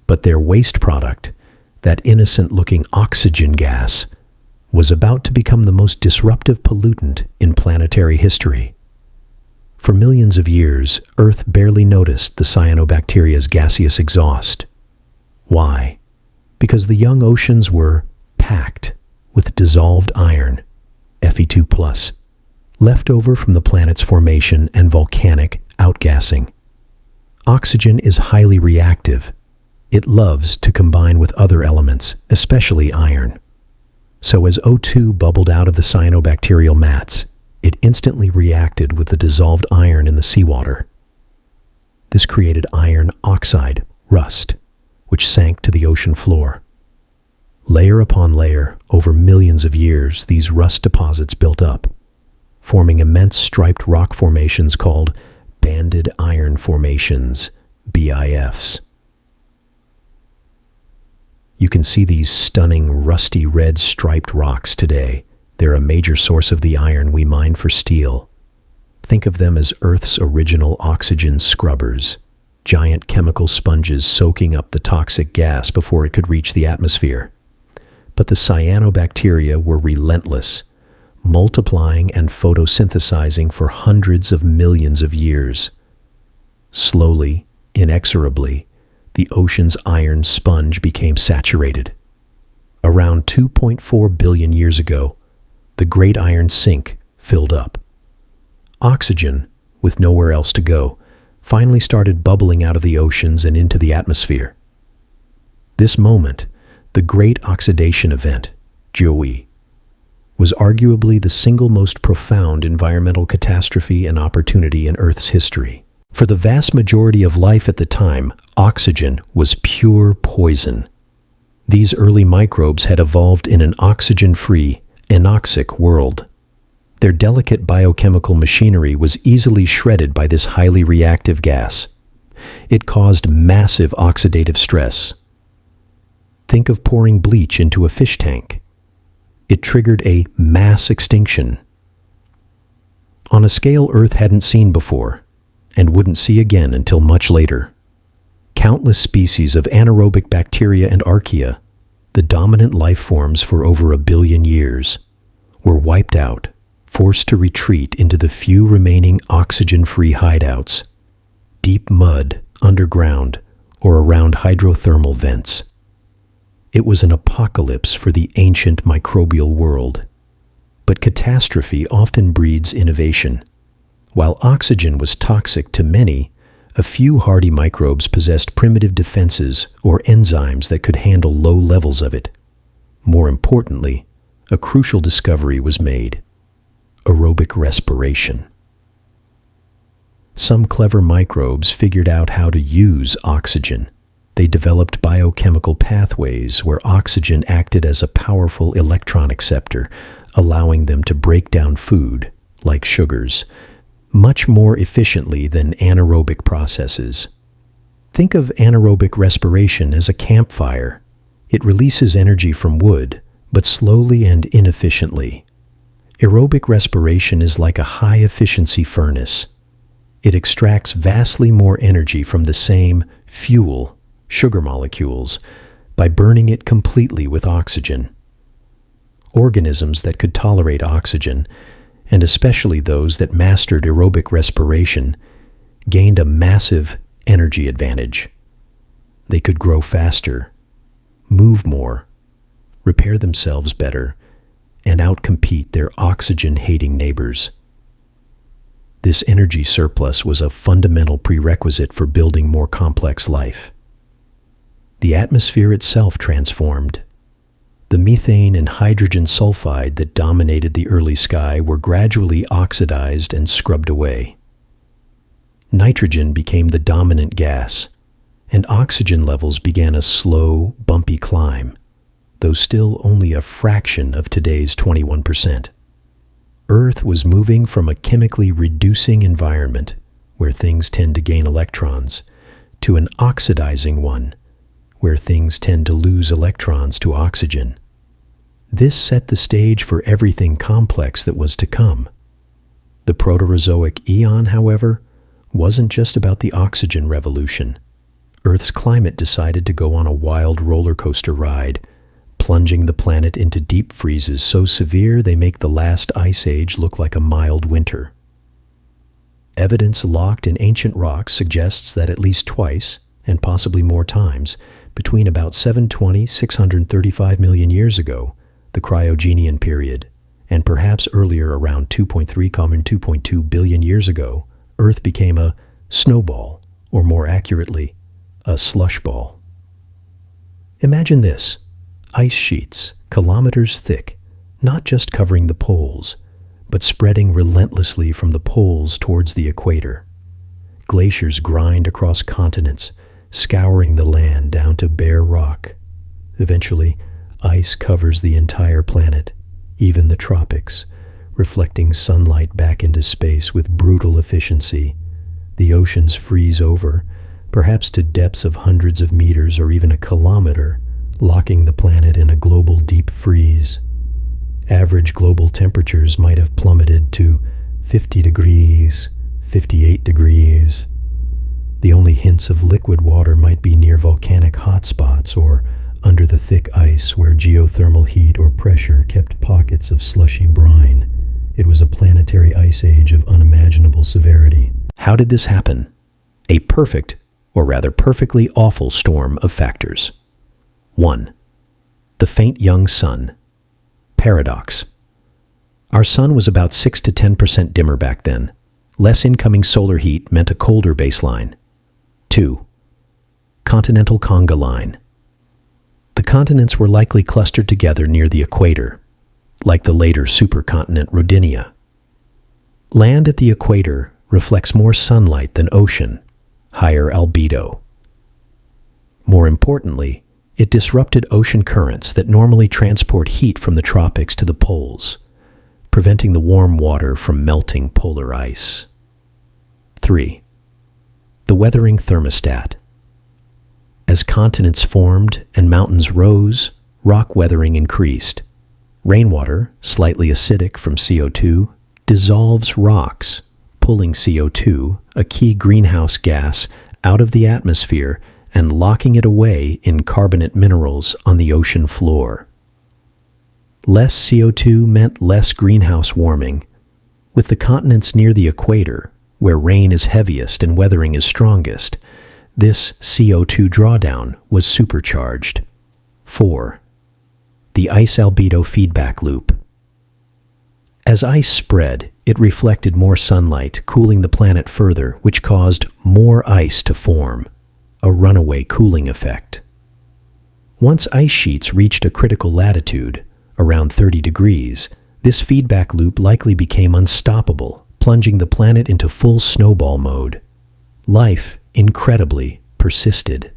But their waste product, that innocent-looking oxygen gas, was about to become the most disruptive pollutant in planetary history. For millions of years, Earth barely noticed the cyanobacteria's gaseous exhaust. Why? Because the young oceans were packed with dissolved iron, Fe2+, left over from the planet's formation and volcanic outgassing. Oxygen is highly reactive. It loves to combine with other elements, especially iron. So as O2 bubbled out of the cyanobacterial mats, it instantly reacted with the dissolved iron in the seawater. This created iron oxide, rust, which sank to the ocean floor. Layer upon layer, over millions of years, these rust deposits built up, forming immense striped rock formations called banded iron formations, BIFs. You can see these stunning, rusty red striped rocks today. They're a major source of the iron we mine for steel. Think of them as Earth's original oxygen scrubbers, giant chemical sponges soaking up the toxic gas before it could reach the atmosphere. But the cyanobacteria were relentless, multiplying and photosynthesizing for hundreds of millions of years. Slowly, inexorably, the ocean's iron sponge became saturated. Around 2.4 billion years ago, the great iron sink filled up. Oxygen, with nowhere else to go, finally started bubbling out of the oceans and into the atmosphere. This moment, the Great Oxidation Event, GOE, was arguably the single most profound environmental catastrophe and opportunity in Earth's history. For the vast majority of life at the time, oxygen was pure poison. These early microbes had evolved in an oxygen-free, anoxic world. Their delicate biochemical machinery was easily shredded by this highly reactive gas. It caused massive oxidative stress. Think of pouring bleach into a fish tank. It triggered a mass extinction. On a scale Earth hadn't seen before, and wouldn't see again until much later. Countless species of anaerobic bacteria and archaea, the dominant life forms for over 1 billion years, were wiped out, forced to retreat into the few remaining oxygen-free hideouts, deep mud, underground, or around hydrothermal vents. It was an apocalypse for the ancient microbial world. But catastrophe often breeds innovation. While oxygen was toxic to many, a few hardy microbes possessed primitive defenses or enzymes that could handle low levels of it. More importantly, a crucial discovery was made: aerobic respiration. Some clever microbes figured out how to use oxygen. They developed biochemical pathways where oxygen acted as a powerful electron acceptor, allowing them to break down food, like sugars, much more efficiently than anaerobic processes. Think of anaerobic respiration as a campfire. It releases energy from wood, but slowly and inefficiently. Aerobic respiration is like a high-efficiency furnace. It extracts vastly more energy from the same fuel, sugar molecules, by burning it completely with oxygen. Organisms that could tolerate oxygen, and especially those that mastered aerobic respiration, gained a massive energy advantage. They could grow faster, move more, repair themselves better, and outcompete their oxygen-hating neighbors. This energy surplus was a fundamental prerequisite for building more complex life. The atmosphere itself transformed. The methane and hydrogen sulfide that dominated the early sky were gradually oxidized and scrubbed away. Nitrogen became the dominant gas, and oxygen levels began a slow, bumpy climb, though still only a fraction of today's 21%. Earth was moving from a chemically reducing environment, where things tend to gain electrons, to an oxidizing one, where things tend to lose electrons to oxygen. This set the stage for everything complex that was to come. The Proterozoic eon, however, wasn't just about the oxygen revolution. Earth's climate decided to go on a wild roller coaster ride, plunging the planet into deep freezes so severe they make the last ice age look like a mild winter. Evidence locked in ancient rocks suggests that at least twice, and possibly more times, between about 635 million years ago, the Cryogenian period, and perhaps earlier around 2.2 billion years ago, Earth became a snowball, or more accurately, a slush ball. Imagine this: ice sheets, kilometers thick, not just covering the poles, but spreading relentlessly from the poles towards the equator. Glaciers grind across continents, scouring the land down to bare rock. Eventually, ice covers the entire planet, even the tropics, reflecting sunlight back into space with brutal efficiency. The oceans freeze over, perhaps to depths of hundreds of meters or even a kilometer, locking the planet in a global deep freeze. Average global temperatures might have plummeted to 50 degrees, 58 degrees. The only hints of liquid water might be near volcanic hotspots or under the thick ice where geothermal heat or pressure kept pockets of slushy brine. It was a planetary ice age of unimaginable severity. How did this happen? A perfect, or rather perfectly awful storm of factors. 1. The faint young sun. Paradox. Our sun was about 6 to 10% dimmer back then. Less incoming solar heat meant a colder baseline. 2. Continental conga line. The continents were likely clustered together near the equator, like the later supercontinent Rodinia. Land at the equator reflects more sunlight than ocean, higher albedo. More importantly, it disrupted ocean currents that normally transport heat from the tropics to the poles, preventing the warm water from melting polar ice. 3. The weathering thermostat. As continents formed and mountains rose, rock weathering increased. Rainwater, slightly acidic from CO2, dissolves rocks, pulling CO2, a key greenhouse gas, out of the atmosphere and locking it away in carbonate minerals on the ocean floor. Less CO2 meant less greenhouse warming. With the continents near the equator, where rain is heaviest and weathering is strongest, this CO2 drawdown was supercharged. 4. The ice albedo feedback loop. As ice spread, it reflected more sunlight, cooling the planet further, which caused more ice to form, a runaway cooling effect. Once ice sheets reached a critical latitude, around 30 degrees, this feedback loop likely became unstoppable, plunging the planet into full snowball mode. Life, incredibly, persisted.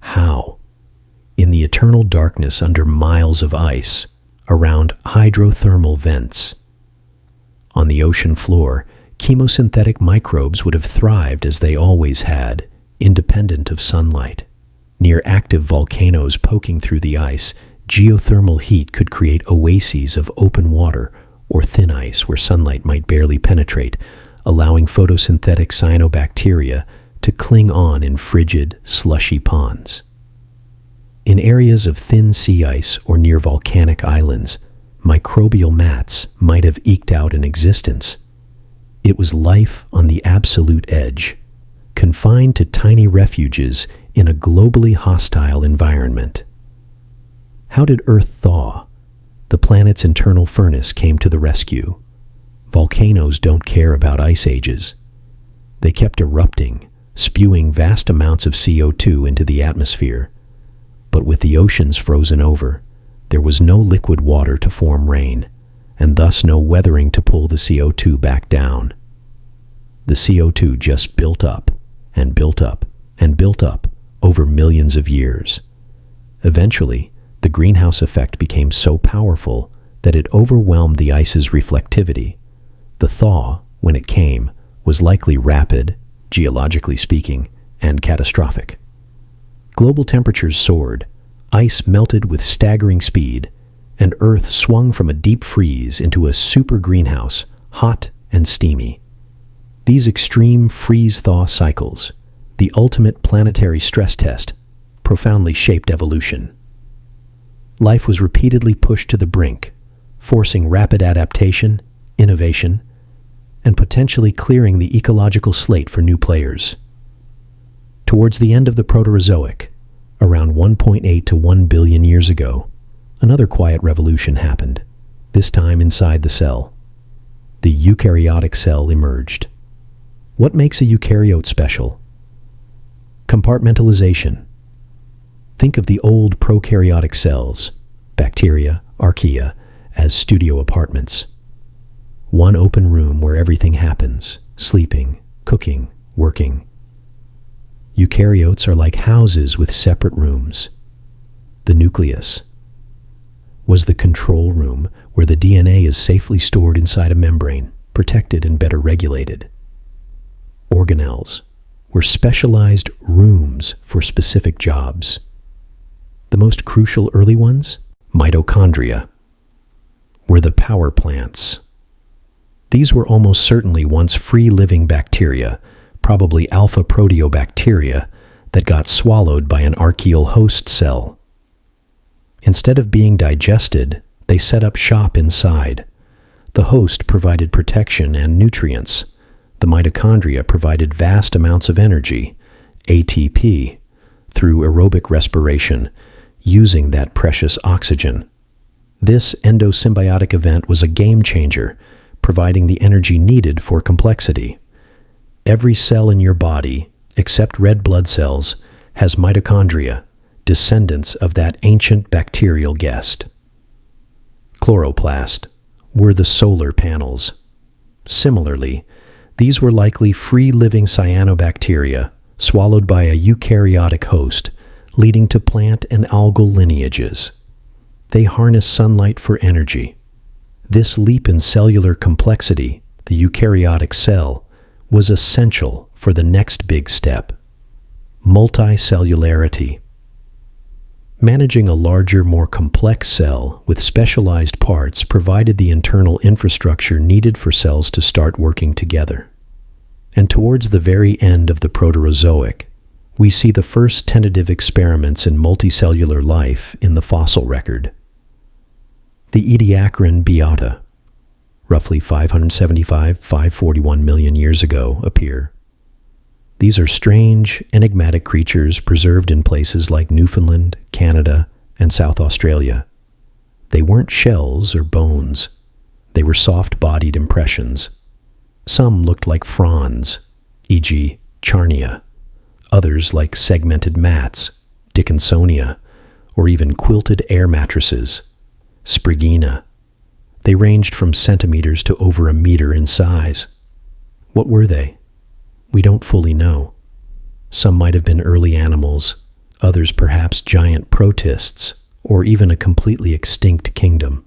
How? In the eternal darkness under miles of ice, around hydrothermal vents. On the ocean floor, chemosynthetic microbes would have thrived as they always had, independent of sunlight. Near active volcanoes poking through the ice, geothermal heat could create oases of open water or thin ice where sunlight might barely penetrate, allowing photosynthetic cyanobacteria to cling on in frigid, slushy ponds. In areas of thin sea ice or near volcanic islands, microbial mats might have eked out an existence. It was life on the absolute edge, confined to tiny refuges in a globally hostile environment. How did Earth thaw? The planet's internal furnace came to the rescue. Volcanoes don't care about ice ages. They kept erupting, spewing vast amounts of CO2 into the atmosphere. But with the oceans frozen over, there was no liquid water to form rain, and thus no weathering to pull the CO2 back down. The CO2 just built up and built up and built up over millions of years. Eventually, the greenhouse effect became so powerful that it overwhelmed the ice's reflectivity. The thaw, when it came, was likely rapid, geologically speaking, and catastrophic. Global temperatures soared, ice melted with staggering speed, and Earth swung from a deep freeze into a super greenhouse, hot and steamy. These extreme freeze-thaw cycles, the ultimate planetary stress test, profoundly shaped evolution. Life was repeatedly pushed to the brink, forcing rapid adaptation, innovation, and potentially clearing the ecological slate for new players. Towards the end of the Proterozoic, around 1.8 to 1 billion years ago, another quiet revolution happened, this time inside the cell. The eukaryotic cell emerged. What makes a eukaryote special? Compartmentalization. Think of the old prokaryotic cells, bacteria, archaea, as studio apartments. One open room where everything happens, sleeping, cooking, working. Eukaryotes are like houses with separate rooms. The nucleus was the control room where the DNA is safely stored inside a membrane, protected and better regulated. Organelles were specialized rooms for specific jobs. The most crucial early ones, mitochondria, were the power plants. These were almost certainly once free-living bacteria, probably alpha proteobacteria, that got swallowed by an archaeal host cell. Instead of being digested, they set up shop inside. The host provided protection and nutrients. The mitochondria provided vast amounts of energy, ATP, through aerobic respiration, using that precious oxygen. This endosymbiotic event was a game changer, providing the energy needed for complexity. Every cell in your body, except red blood cells, has mitochondria, descendants of that ancient bacterial guest. Chloroplast were the solar panels. Similarly, these were likely free-living cyanobacteria swallowed by a eukaryotic host, leading to plant and algal lineages. They harness sunlight for energy. This leap in cellular complexity, the eukaryotic cell, was essential for the next big step: multicellularity. Managing a larger, more complex cell with specialized parts provided the internal infrastructure needed for cells to start working together. And towards the very end of the Proterozoic, we see the first tentative experiments in multicellular life in the fossil record. The Ediacaran biota, roughly 541 million years ago, appear. These are strange, enigmatic creatures preserved in places like Newfoundland, Canada, and South Australia. They weren't shells or bones. They were soft-bodied impressions. Some looked like fronds, e.g. Charnia, others like segmented mats, Dickinsonia, or even quilted air mattresses. Sprigina. They ranged from centimeters to over a meter in size. What were they? We don't fully know. Some might have been early animals, others perhaps giant protists, or even a completely extinct kingdom.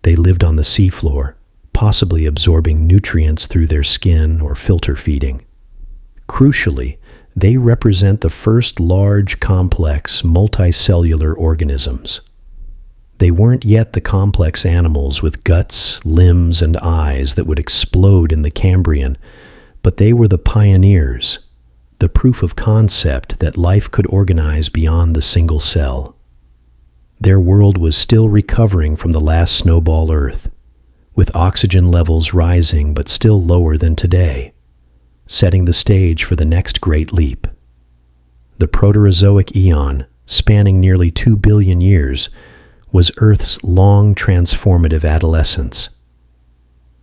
They lived on the seafloor, possibly absorbing nutrients through their skin or filter feeding. Crucially, they represent the first large, complex, multicellular organisms. They weren't yet the complex animals with guts, limbs, and eyes that would explode in the Cambrian, but they were the pioneers, the proof of concept that life could organize beyond the single cell. Their world was still recovering from the last snowball Earth, with oxygen levels rising but still lower than today, setting the stage for the next great leap. The Proterozoic eon, spanning nearly 2 billion years, was Earth's long transformative adolescence.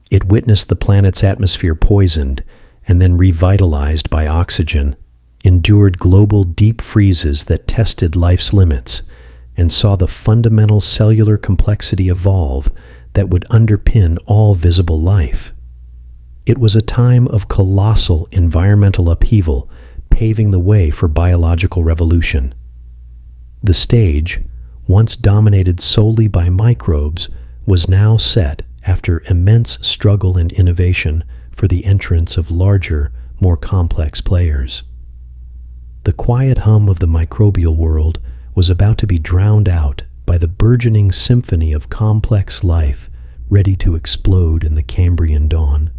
It witnessed the planet's atmosphere poisoned and then revitalized by oxygen, endured global deep freezes that tested life's limits, and saw the fundamental cellular complexity evolve that would underpin all visible life. It was a time of colossal environmental upheaval, paving the way for biological revolution. The stage, once dominated solely by microbes, was now set after immense struggle and innovation for the entrance of larger, more complex players. The quiet hum of the microbial world was about to be drowned out by the burgeoning symphony of complex life ready to explode in the Cambrian dawn.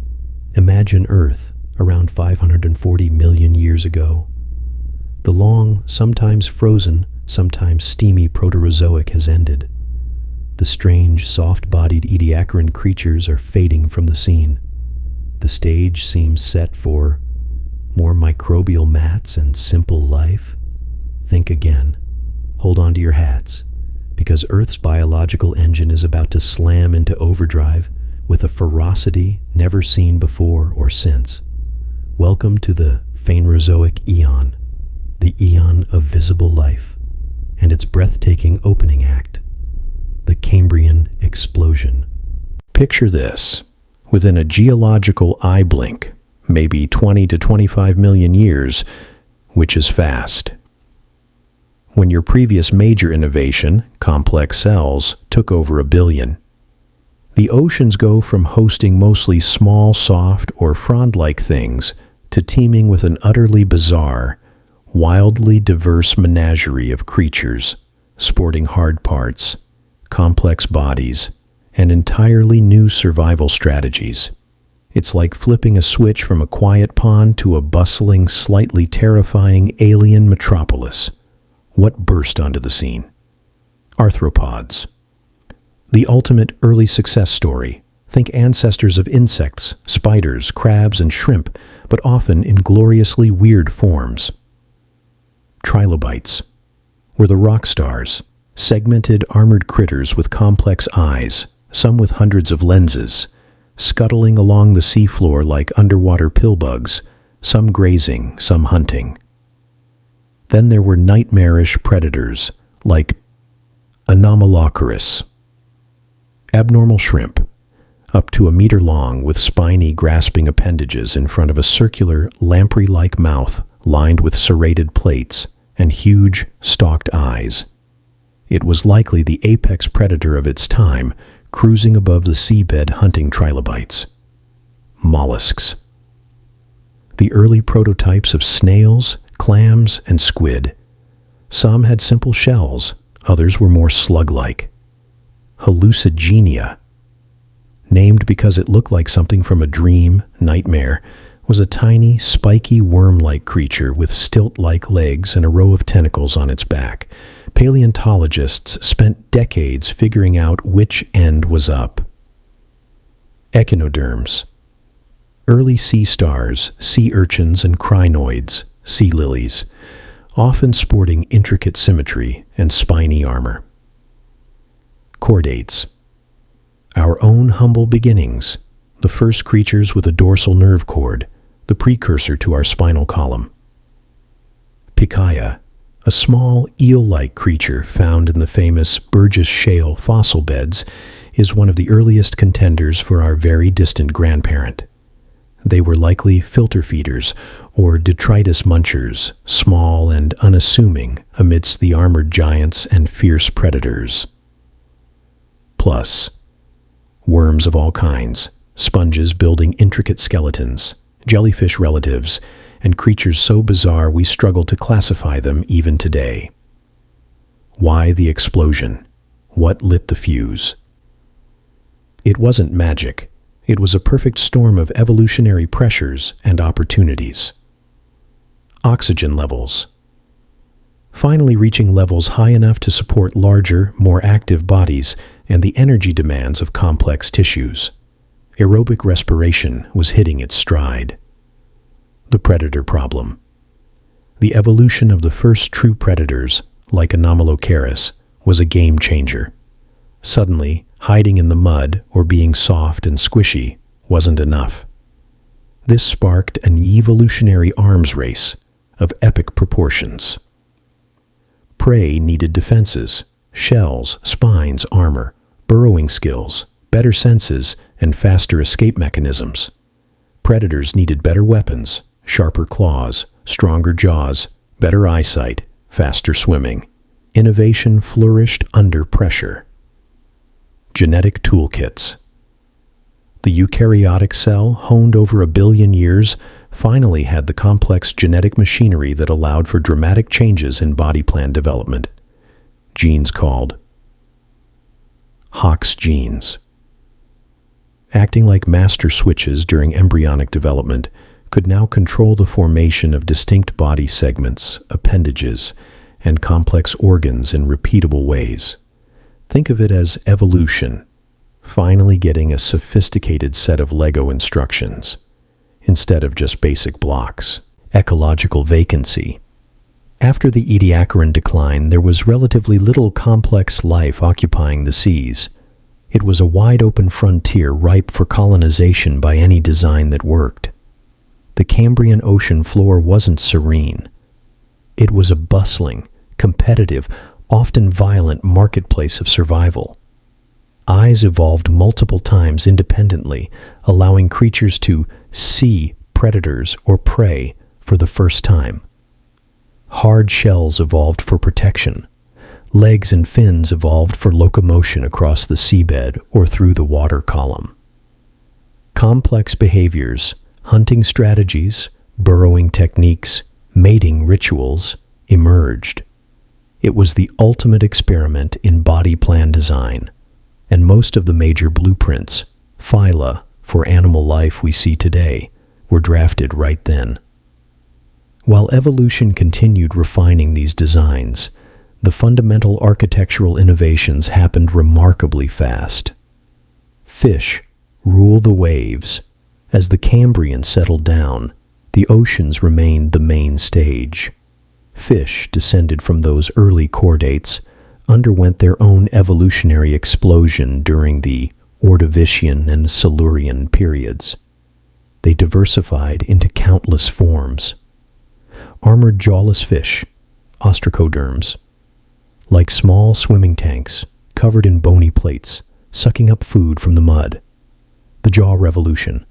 Imagine Earth around 540 million years ago. The long, sometimes frozen, sometimes steamy Proterozoic has ended. The strange, soft-bodied Ediacaran creatures are fading from the scene. The stage seems set for more microbial mats and simple life. Think again. Hold on to your hats, because Earth's biological engine is about to slam into overdrive with a ferocity never seen before or since. Welcome to the Phanerozoic eon, the eon of visible life, and its breathtaking opening act, the Cambrian explosion. Picture this. Within a geological eye blink, maybe 20 to 25 million years, which is fast. When your previous major innovation, complex cells, took over 1 billion. The oceans go from hosting mostly small, soft, or frond-like things to teeming with an utterly bizarre, wildly diverse menagerie of creatures, sporting hard parts, complex bodies, and entirely new survival strategies. It's like flipping a switch from a quiet pond to a bustling, slightly terrifying alien metropolis. What burst onto the scene? Arthropods. The ultimate early success story. Think ancestors of insects, spiders, crabs, and shrimp, but often in gloriously weird forms. Trilobites were the rock stars, segmented armored critters with complex eyes, some with hundreds of lenses, scuttling along the seafloor like underwater pillbugs, some grazing, some hunting. Then there were nightmarish predators like Anomalocaris, abnormal shrimp, up to 1 meter long with spiny, grasping appendages in front of a circular, lamprey-like mouth lined with serrated plates and huge, stalked eyes. It was likely the apex predator of its time, cruising above the seabed hunting trilobites. Mollusks. The early prototypes of snails, clams, and squid. Some had simple shells, others were more slug-like. Hallucigenia, named because it looked like something from a dream, nightmare, was a tiny, spiky, worm-like creature with stilt-like legs and a row of tentacles on its back. Paleontologists spent decades figuring out which end was up. Echinoderms. Early sea stars, sea urchins, and crinoids, sea lilies, often sporting intricate symmetry and spiny armor. Chordates. Our own humble beginnings, the first creatures with a dorsal nerve cord, the precursor to our spinal column. Picaia, a small eel-like creature found in the famous Burgess Shale fossil beds, is one of the earliest contenders for our very distant grandparent. They were likely filter feeders or detritus munchers, small and unassuming amidst the armored giants and fierce predators. Plus, worms of all kinds, sponges building intricate skeletons, jellyfish relatives, and creatures so bizarre we struggle to classify them even today. Why the explosion? What lit the fuse? It wasn't magic. It was a perfect storm of evolutionary pressures and opportunities. Oxygen levels. Finally reaching levels high enough to support larger, more active bodies and the energy demands of complex tissues. Aerobic respiration was hitting its stride. The predator problem. The evolution of the first true predators, like Anomalocaris, was a game changer. Suddenly, hiding in the mud or being soft and squishy wasn't enough. This sparked an evolutionary arms race of epic proportions. Prey needed defenses, shells, spines, armor, burrowing skills, better senses, and faster escape mechanisms. Predators needed better weapons, sharper claws, stronger jaws, better eyesight, faster swimming. Innovation flourished under pressure. Genetic toolkits. The eukaryotic cell, honed over 1 billion years, finally had the complex genetic machinery that allowed for dramatic changes in body plan development. Genes called Hox genes. Acting like master switches during embryonic development, could now control the formation of distinct body segments, appendages, and complex organs in repeatable ways. Think of it as evolution, finally getting a sophisticated set of Lego instructions, instead of just basic blocks. Ecological vacancy. After the Ediacaran decline, there was relatively little complex life occupying the seas. It was a wide-open frontier ripe for colonization by any design that worked. The Cambrian ocean floor wasn't serene. It was a bustling, competitive, often violent marketplace of survival. Eyes evolved multiple times independently, allowing creatures to see predators or prey for the first time. Hard shells evolved for protection. Legs and fins evolved for locomotion across the seabed or through the water column. Complex behaviors, hunting strategies, burrowing techniques, mating rituals emerged. It was the ultimate experiment in body plan design, and most of the major blueprints, phyla, for animal life we see today, were drafted right then. While evolution continued refining these designs, the fundamental architectural innovations happened remarkably fast. Fish rule the waves. As the Cambrian settled down, the oceans remained the main stage. Fish, descended from those early chordates, underwent their own evolutionary explosion during the Ordovician and Silurian periods. They diversified into countless forms. Armored jawless fish, ostracoderms, like small swimming tanks covered in bony plates, sucking up food from the mud. The jaw revolution.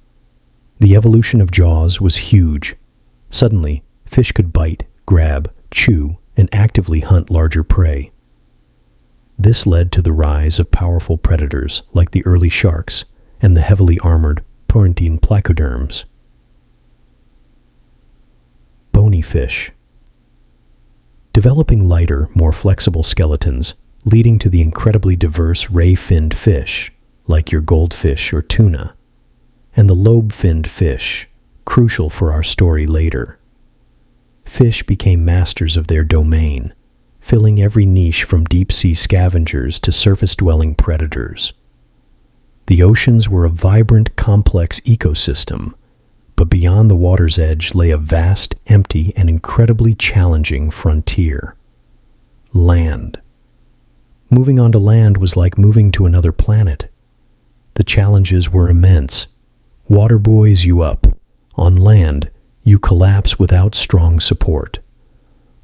The evolution of jaws was huge. Suddenly, fish could bite, grab, chew, and actively hunt larger prey. This led to the rise of powerful predators like the early sharks and the heavily armored Poryntine placoderms. Bony fish. Developing lighter, more flexible skeletons, leading to the incredibly diverse ray-finned fish, like your goldfish or tuna, and the lobe-finned fish, crucial for our story later. Fish became masters of their domain, filling every niche from deep-sea scavengers to surface-dwelling predators. The oceans were a vibrant, complex ecosystem, but beyond the water's edge lay a vast, empty, and incredibly challenging frontier. Land. Moving onto land was like moving to another planet. The challenges were immense. Water buoys you up. On land, you collapse without strong support.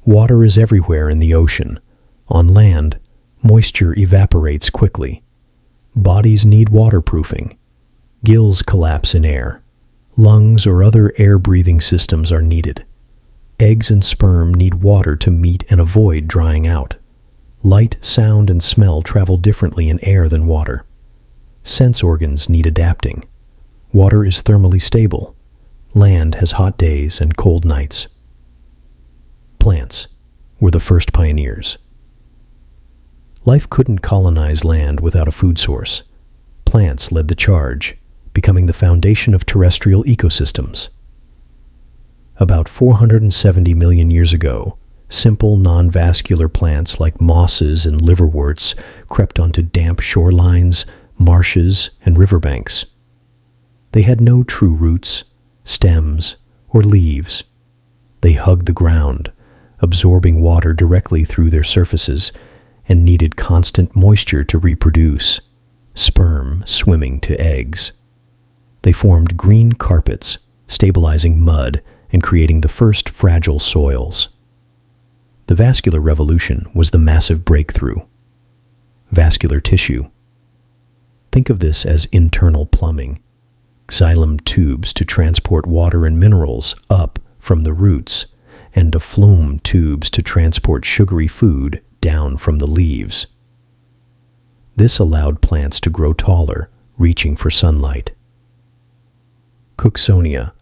Water is everywhere in the ocean. On land, moisture evaporates quickly. Bodies need waterproofing. Gills collapse in air. Lungs or other air-breathing systems are needed. Eggs and sperm need water to meet and avoid drying out. Light, sound, and smell travel differently in air than water. Sense organs need adapting. Water is thermally stable. Land has hot days and cold nights. Plants were the first pioneers. Life couldn't colonize land without a food source. Plants led the charge, becoming the foundation of terrestrial ecosystems. About 470 million years ago, simple non-vascular plants like mosses and liverworts crept onto damp shorelines, marshes, and riverbanks. They had no true roots, stems, or leaves. They hugged the ground, absorbing water directly through their surfaces, and needed constant moisture to reproduce, sperm swimming to eggs. They formed green carpets, stabilizing mud and creating the first fragile soils. The vascular revolution was the massive breakthrough. Vascular tissue. Think of this as internal plumbing. Xylem tubes to transport water and minerals up from the roots, and phloem tubes to transport sugary food down from the leaves. This allowed plants to grow taller, reaching for sunlight. Cooksonia,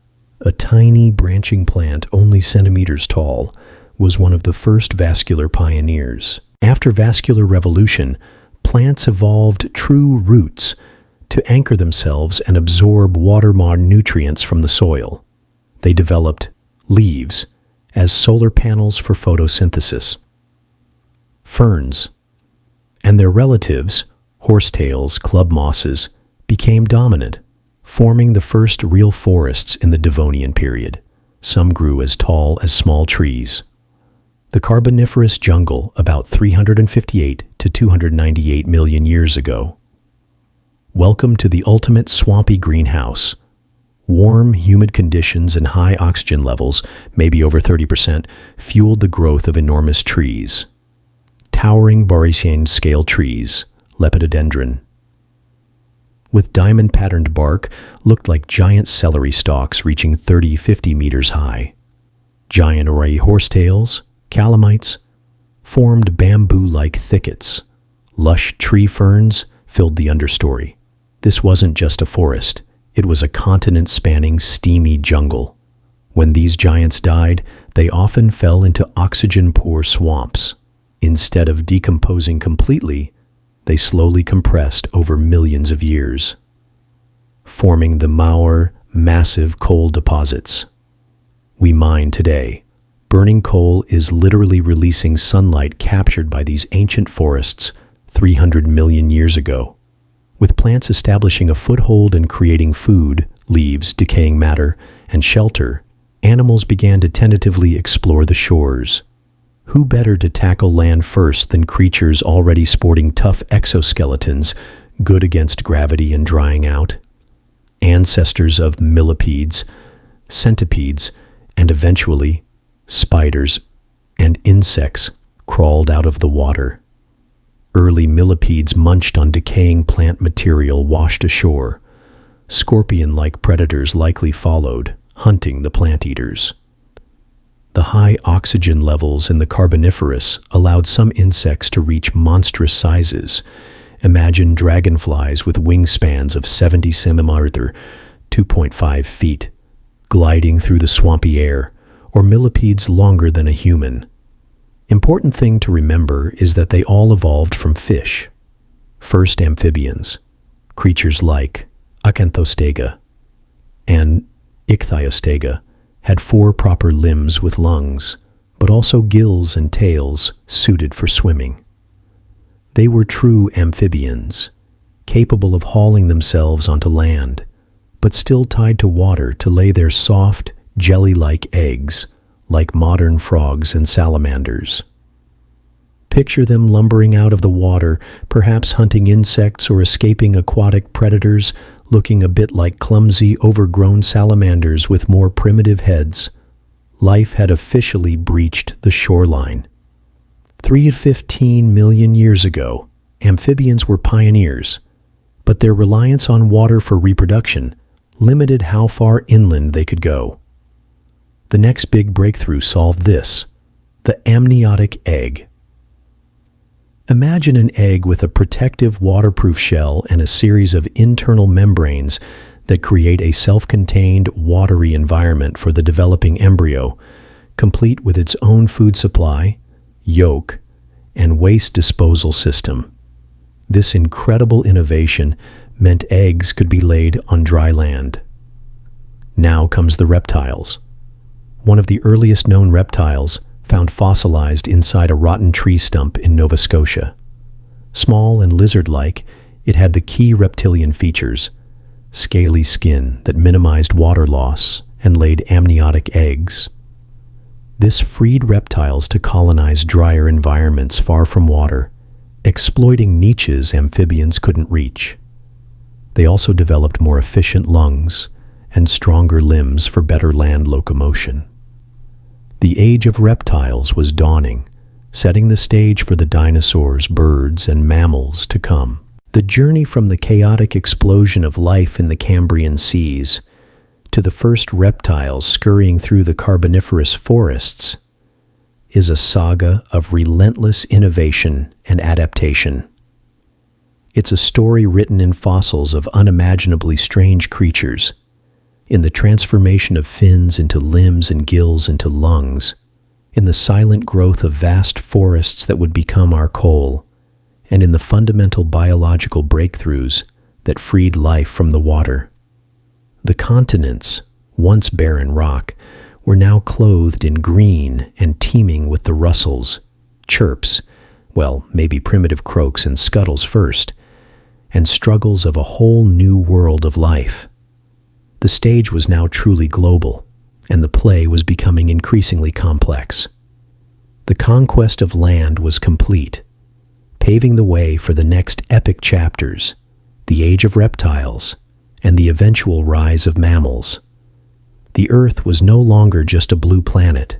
a tiny branching plant only centimeters tall, was one of the first vascular pioneers. After vascular revolution, plants evolved true roots to anchor themselves and absorb water-borne nutrients from the soil. They developed leaves as solar panels for photosynthesis. Ferns and their relatives, horsetails, club mosses, became dominant, forming the first real forests in the Devonian period. Some grew as tall as small trees. The Carboniferous jungle about 358 to 298 million years ago. Welcome to the ultimate swampy greenhouse. Warm, humid conditions and high oxygen levels, maybe over 30%, fueled the growth of enormous trees. Towering Boresian scale trees, Lepidodendron, with diamond-patterned bark, looked like giant celery stalks reaching 30-50 meters high. Giant array horsetails, calamites, formed bamboo-like thickets. Lush tree ferns filled the understory. This wasn't just a forest, it was a continent-spanning steamy jungle. When these giants died, they often fell into oxygen-poor swamps. Instead of decomposing completely, they slowly compressed over millions of years, forming the Mauer massive coal deposits we mine today. Burning coal is literally releasing sunlight captured by these ancient forests 300 million years ago. With plants establishing a foothold and creating food, leaves, decaying matter, and shelter, animals began to tentatively explore the shores. Who better to tackle land first than creatures already sporting tough exoskeletons, good against gravity and drying out? Ancestors of millipedes, centipedes, and eventually spiders and insects crawled out of the water. Early millipedes munched on decaying plant material washed ashore. Scorpion-like predators likely followed, hunting the plant eaters. The high oxygen levels in the Carboniferous allowed some insects to reach monstrous sizes. Imagine dragonflies with wingspans of 70 centimeters, 2.5 feet, gliding through the swampy air, or millipedes longer than a human. Important thing to remember is that they all evolved from fish. First amphibians, creatures like Acanthostega and Ichthyostega, had 4 proper limbs with lungs, but also gills and tails suited for swimming. They were true amphibians, capable of hauling themselves onto land, but still tied to water to lay their soft, jelly-like eggs, like modern frogs and salamanders. Picture them lumbering out of the water, perhaps hunting insects or escaping aquatic predators, looking a bit like clumsy, overgrown salamanders with more primitive heads. life had officially breached the shoreline. 3 to 15 million years ago, amphibians were pioneers, but their reliance on water for reproduction limited how far inland they could go. The next big breakthrough solved this: the amniotic egg. Imagine an egg with a protective waterproof shell and a series of internal membranes that create a self-contained, watery environment for the developing embryo, complete with its own food supply, yolk, and waste disposal system. This incredible innovation meant eggs could be laid on dry land. Now comes the reptiles. One of the earliest known reptiles found fossilized inside a rotten tree stump in Nova Scotia. Small and lizard-like, it had the key reptilian features: scaly skin that minimized water loss and laid amniotic eggs. This freed reptiles to colonize drier environments far from water, exploiting niches amphibians couldn't reach. They also developed more efficient lungs and stronger limbs for better land locomotion. The age of reptiles was dawning, setting the stage for the dinosaurs, birds, and mammals to come. The journey from the chaotic explosion of life in the Cambrian seas to the first reptiles scurrying through the Carboniferous forests is a saga of relentless innovation and adaptation. It's a story written in fossils of unimaginably strange creatures, in the transformation of fins into limbs and gills into lungs, in the silent growth of vast forests that would become our coal, and in the fundamental biological breakthroughs that freed life from the water. The continents, once barren rock, were now clothed in green and teeming with the rustles, chirps, well, maybe primitive croaks and scuttles first, and struggles of a whole new world of life. The stage was now truly global, and the play was becoming increasingly complex. The conquest of land was complete, paving the way for the next epic chapters: the age of reptiles and the eventual rise of mammals. The Earth was no longer just a blue planet.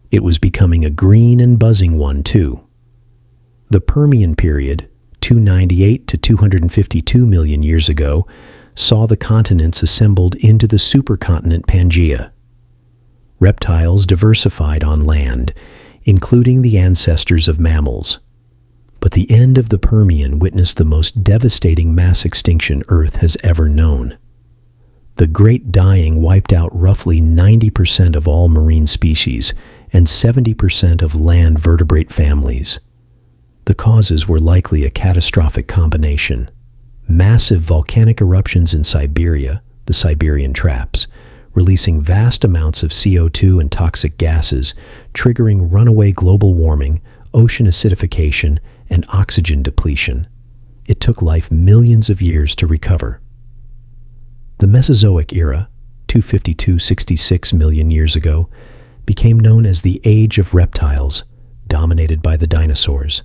It was becoming a green and buzzing one, too. The Permian period, 298 to 252 million years ago, saw the continents assembled into the supercontinent Pangaea. Reptiles diversified on land, including the ancestors of mammals. But the end of the Permian witnessed the most devastating mass extinction Earth has ever known. The Great Dying wiped out roughly 90% of all marine species and 70% of land vertebrate families. The causes were likely a catastrophic combination: massive volcanic eruptions in Siberia, the Siberian traps, releasing vast amounts of CO2 and toxic gases, triggering runaway global warming, ocean acidification, and oxygen depletion. It took life millions of years to recover. The Mesozoic era, 252-66 million years ago, became known as the Age of Reptiles, dominated by the dinosaurs.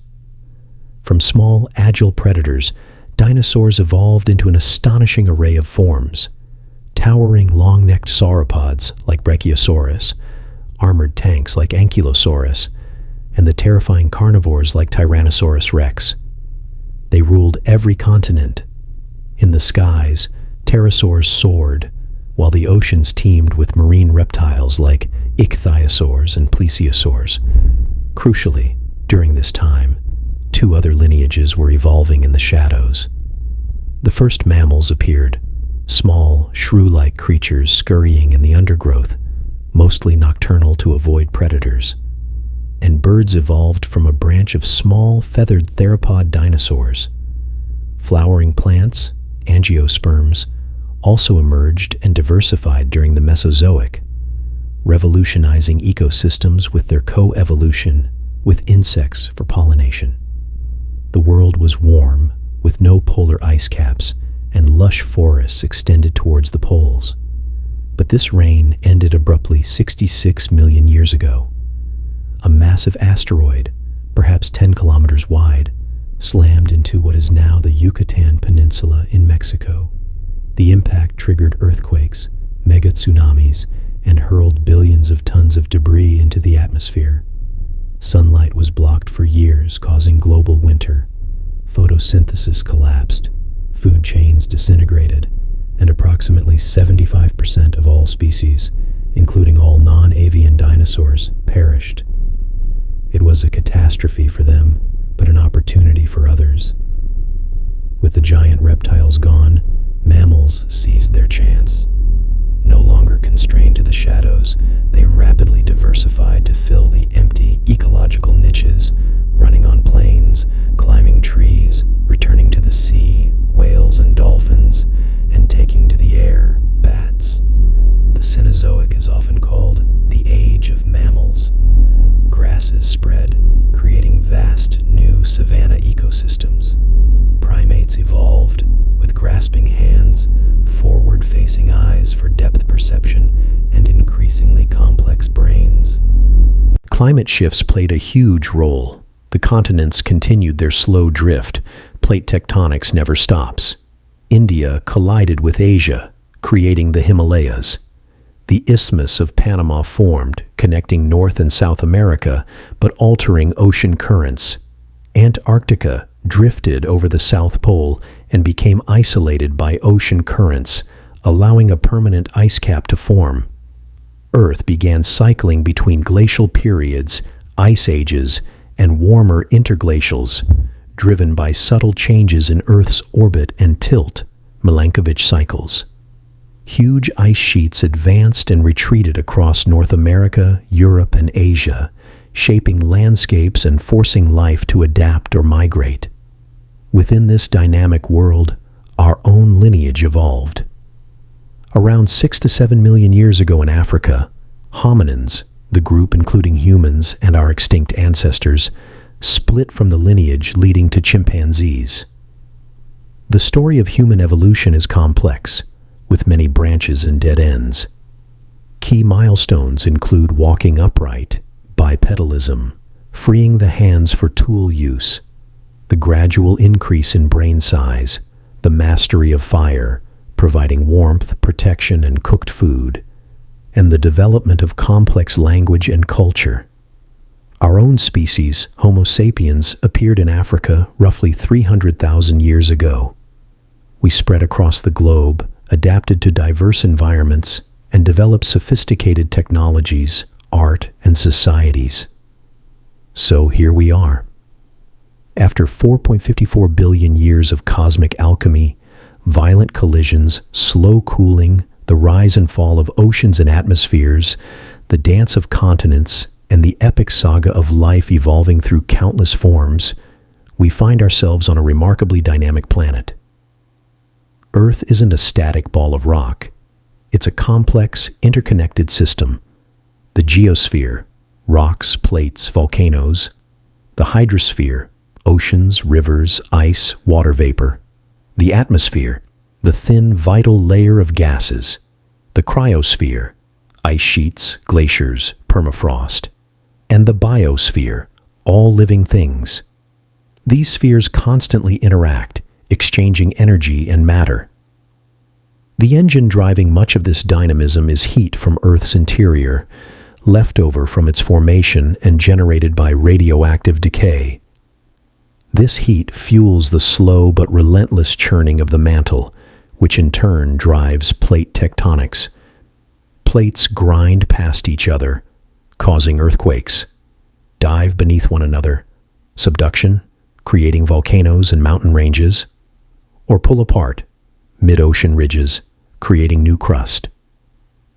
From small, agile predators, dinosaurs evolved into an astonishing array of forms: towering long-necked sauropods like Brachiosaurus, armored tanks like Ankylosaurus, and the terrifying carnivores like Tyrannosaurus rex. They ruled every continent. In the skies, pterosaurs soared, while the oceans teemed with marine reptiles like ichthyosaurs and plesiosaurs. Crucially, during this time, two other lineages were evolving in the shadows. The first mammals appeared, small, shrew-like creatures scurrying in the undergrowth, mostly nocturnal to avoid predators. And birds evolved from a branch of small, feathered theropod dinosaurs. Flowering plants, angiosperms, also emerged and diversified during the Mesozoic, revolutionizing ecosystems with their co-evolution with insects for pollination. The world was warm, with no polar ice caps, and lush forests extended towards the poles. But this reign ended abruptly 66 million years ago. A massive asteroid, perhaps 10 kilometers wide, slammed into what is now the Yucatan Peninsula in Mexico. The impact triggered earthquakes, mega tsunamis, and hurled billions of tons of debris into the atmosphere. Sunlight was blocked for years, causing global winter. Photosynthesis collapsed, food chains disintegrated, and approximately 75% of all species, including all non-avian dinosaurs, perished. It was a catastrophe for them, but an opportunity for others. With the giant reptiles gone, mammals seized their chance. No longer constrained to the shadows, they rapidly diversified to fill the empty ecological niches, running on plains, climbing trees, returning to the sea, whales and dolphins, and taking to the air, bats. The Cenozoic is often called the age of mammals. Grasses spread, creating vast new savanna ecosystems. Primates evolved, with grasping hands, forward-facing eyes for depth perception, and increasingly complex brains. Climate shifts played a huge role. The continents continued their slow drift. Plate tectonics never stops. India collided with Asia, creating the Himalayas. The Isthmus of Panama formed, connecting North and South America, but altering ocean currents. Antarctica drifted over the South Pole and became isolated by ocean currents, allowing a permanent ice cap to form. Earth began cycling between glacial periods, ice ages, and warmer interglacials, driven by subtle changes in Earth's orbit and tilt, Milankovitch cycles. Huge ice sheets advanced and retreated across North America, Europe, and Asia, shaping landscapes and forcing life to adapt or migrate. Within this dynamic world, our own lineage evolved. Around 6 to 7 million years ago in Africa, hominins, the group including humans and our extinct ancestors, split from the lineage leading to chimpanzees. The story of human evolution is complex, with many branches and dead ends. Key milestones include walking upright, bipedalism, freeing the hands for tool use, the gradual increase in brain size, the mastery of fire, providing warmth, protection, and cooked food, and the development of complex language and culture. Our own species, Homo sapiens, appeared in Africa roughly 300,000 years ago. We spread across the globe, adapted to diverse environments, and developed sophisticated technologies, art, and societies. So here we are. After 4.54 billion years of cosmic alchemy, violent collisions, slow cooling, the rise and fall of oceans and atmospheres, the dance of continents, and the epic saga of life evolving through countless forms, we find ourselves on a remarkably dynamic planet. Earth isn't a static ball of rock. It's a complex, interconnected system. The geosphere, rocks, plates, volcanoes. The hydrosphere, oceans, rivers, ice, water vapor. The atmosphere, the thin, vital layer of gases. The cryosphere, ice sheets, glaciers, permafrost. And the biosphere, all living things. These spheres constantly interact, exchanging energy and matter. The engine driving much of this dynamism is heat from Earth's interior, leftover from its formation and generated by radioactive decay. This heat fuels the slow but relentless churning of the mantle, which in turn drives plate tectonics. Plates grind past each other, causing earthquakes, dive beneath one another, subduction, creating volcanoes and mountain ranges, or pull apart, mid-ocean ridges, creating new crust.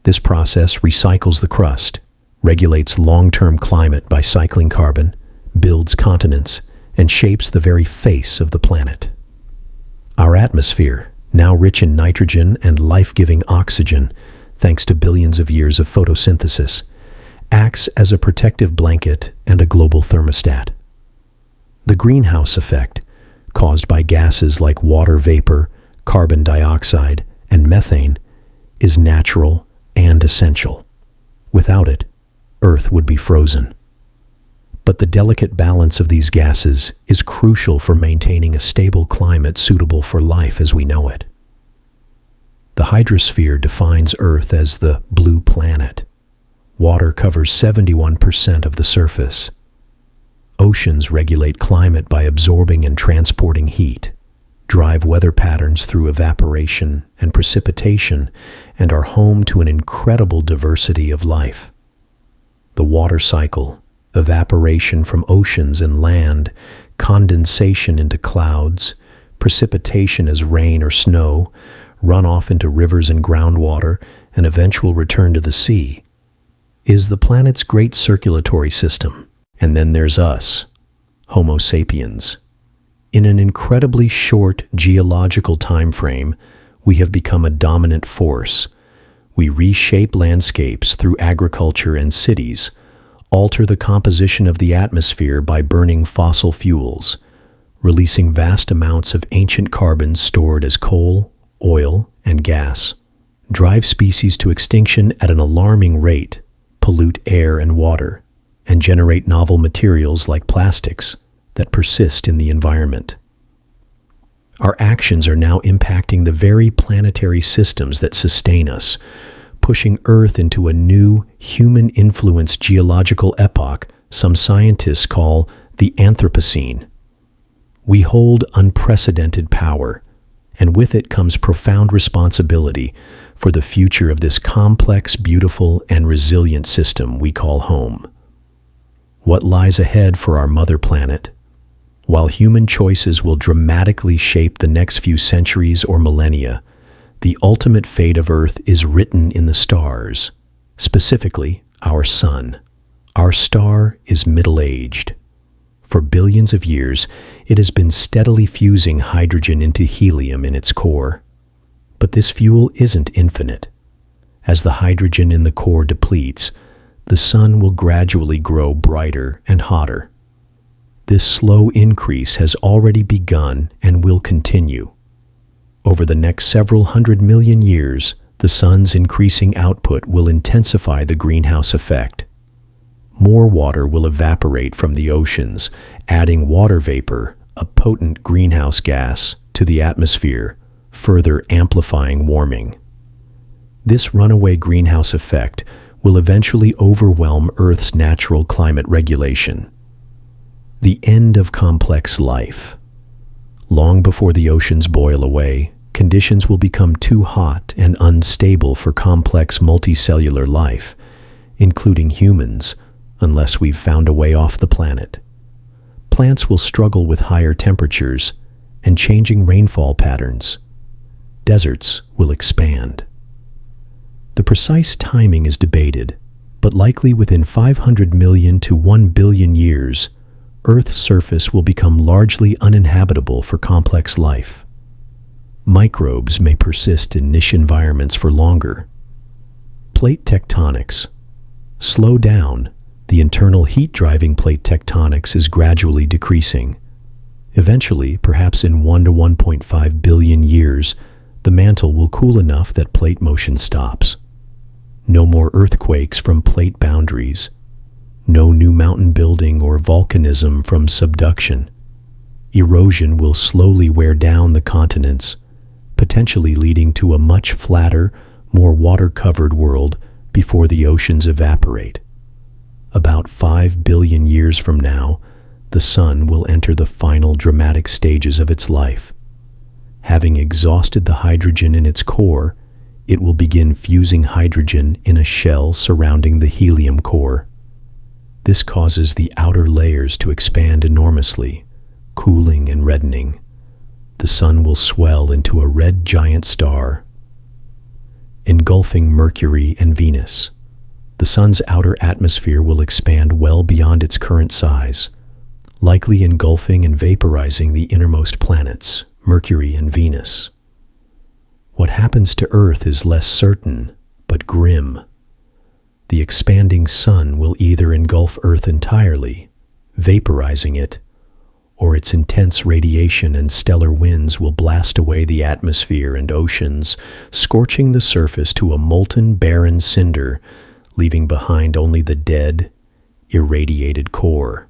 This process recycles the crust, regulates long-term climate by cycling carbon, builds continents, and shapes the very face of the planet. Our atmosphere, now rich in nitrogen and life-giving oxygen, thanks to billions of years of photosynthesis, acts as a protective blanket and a global thermostat. The greenhouse effect, caused by gases like water vapor, carbon dioxide, and methane, is natural and essential. Without it, Earth would be frozen. But the delicate balance of these gases is crucial for maintaining a stable climate suitable for life as we know it. The hydrosphere defines Earth as the blue planet. Water covers 71% of the surface. Oceans regulate climate by absorbing and transporting heat, drive weather patterns through evaporation and precipitation, and are home to an incredible diversity of life. The water cycle, evaporation from oceans and land, condensation into clouds, precipitation as rain or snow, runoff into rivers and groundwater, and eventual return to the sea, is the planet's great circulatory system. And then there's us, Homo sapiens. In an incredibly short geological time frame, we have become a dominant force. We reshape landscapes through agriculture and cities, alter the composition of the atmosphere by burning fossil fuels, releasing vast amounts of ancient carbon stored as coal, oil, and gas, drive species to extinction at an alarming rate, pollute air and water, and generate novel materials like plastics that persist in the environment. Our actions are now impacting the very planetary systems that sustain us, pushing Earth into a new, human-influenced geological epoch some scientists call the Anthropocene. We hold unprecedented power, and with it comes profound responsibility for the future of this complex, beautiful, and resilient system we call home. What lies ahead for our mother planet? While human choices will dramatically shape the next few centuries or millennia, the ultimate fate of Earth is written in the stars, specifically our sun. Our star is middle-aged. For billions of years, it has been steadily fusing hydrogen into helium in its core. But this fuel isn't infinite. As the hydrogen in the core depletes, the sun will gradually grow brighter and hotter. This slow increase has already begun and will continue. Over the next several 100 million years, the sun's increasing output will intensify the greenhouse effect. More water will evaporate from the oceans, adding water vapor, a potent greenhouse gas, to the atmosphere, further amplifying warming. This runaway greenhouse effect will eventually overwhelm Earth's natural climate regulation. The end of complex life. Long before the oceans boil away, conditions will become too hot and unstable for complex multicellular life, including humans, unless we've found a way off the planet. Plants will struggle with higher temperatures and changing rainfall patterns. Deserts will expand. The precise timing is debated, but likely within 500 million to 1 billion years, Earth's surface will become largely uninhabitable for complex life. Microbes may persist in niche environments for longer. Plate tectonics. Slow down. The internal heat-driving plate tectonics is gradually decreasing. Eventually, perhaps in 1 to 1.5 billion years, the mantle will cool enough that plate motion stops. No more earthquakes from plate boundaries. No new mountain building or volcanism from subduction. Erosion will slowly wear down the continents, potentially leading to a much flatter, more water-covered world before the oceans evaporate. About 5 billion years from now, the sun will enter the final dramatic stages of its life. Having exhausted the hydrogen in its core, it will begin fusing hydrogen in a shell surrounding the helium core. This causes the outer layers to expand enormously, cooling and reddening. The sun will swell into a red giant star, engulfing Mercury and Venus. The sun's outer atmosphere will expand well beyond its current size, likely engulfing and vaporizing the innermost planets, Mercury and Venus. What happens to Earth is less certain, but grim. The expanding sun will either engulf Earth entirely, vaporizing it, or its intense radiation and stellar winds will blast away the atmosphere and oceans, scorching the surface to a molten, barren cinder, leaving behind only the dead, irradiated core.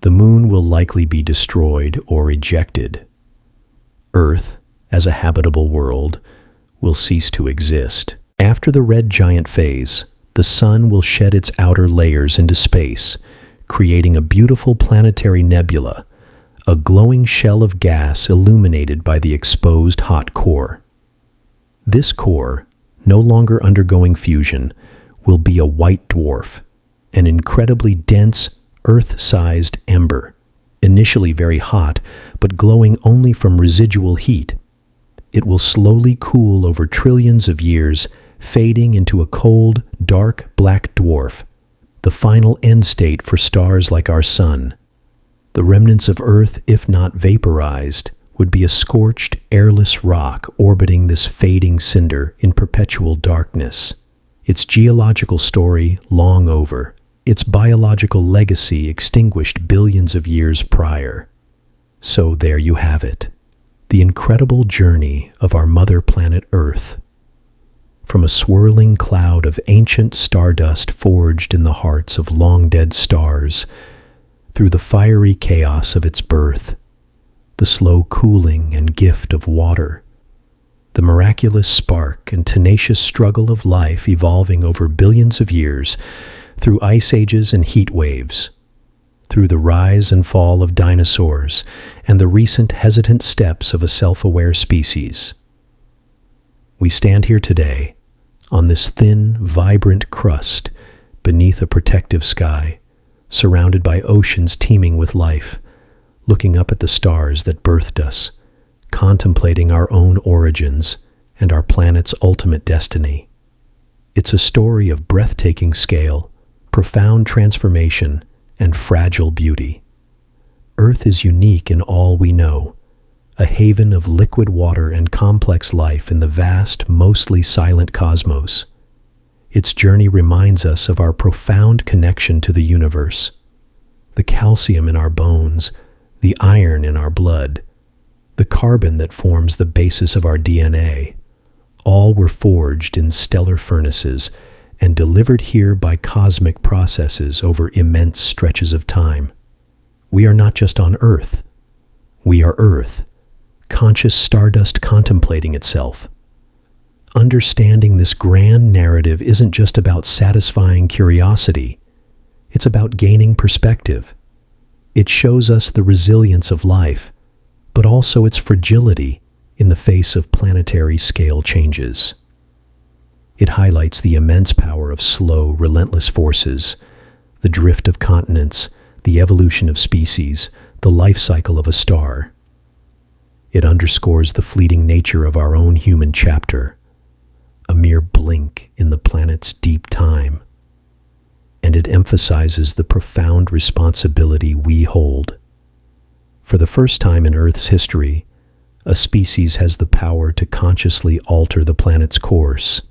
The moon will likely be destroyed or ejected. Earth, as a habitable world, will cease to exist. After the red giant phase, the sun will shed its outer layers into space, creating a beautiful planetary nebula, a glowing shell of gas illuminated by the exposed hot core. This core, no longer undergoing fusion, will be a white dwarf, an incredibly dense, Earth-sized ember, initially very hot, but glowing only from residual heat. It will slowly cool over trillions of years, fading into a cold, dark black dwarf, the final end state for stars like our sun. The remnants of Earth, if not vaporized, would be a scorched, airless rock orbiting this fading cinder in perpetual darkness. Its geological story long over, its biological legacy extinguished billions of years prior. So there you have it, the incredible journey of our mother planet Earth. From a swirling cloud of ancient stardust forged in the hearts of long-dead stars, through the fiery chaos of its birth, the slow cooling and gift of water, the miraculous spark and tenacious struggle of life evolving over billions of years, through ice ages and heat waves, through the rise and fall of dinosaurs and the recent hesitant steps of a self-aware species. We stand here today, on this thin, vibrant crust, beneath a protective sky, surrounded by oceans teeming with life, looking up at the stars that birthed us, contemplating our own origins and our planet's ultimate destiny. It's a story of breathtaking scale, profound transformation, and fragile beauty. Earth is unique in all we know, a haven of liquid water and complex life in the vast, mostly silent cosmos. Its journey reminds us of our profound connection to the universe. The calcium in our bones, the iron in our blood, the carbon that forms the basis of our DNA, all were forged in stellar furnaces and delivered here by cosmic processes over immense stretches of time. We are not just on Earth. We are Earth, conscious stardust contemplating itself. Understanding this grand narrative isn't just about satisfying curiosity. It's about gaining perspective. It shows us the resilience of life, but also its fragility in the face of planetary scale changes. It highlights the immense power of slow, relentless forces, the drift of continents, the evolution of species, the life cycle of a star. It underscores the fleeting nature of our own human chapter, a mere blink in the planet's deep time. And it emphasizes the profound responsibility we hold. For the first time in Earth's history, a species has the power to consciously alter the planet's course,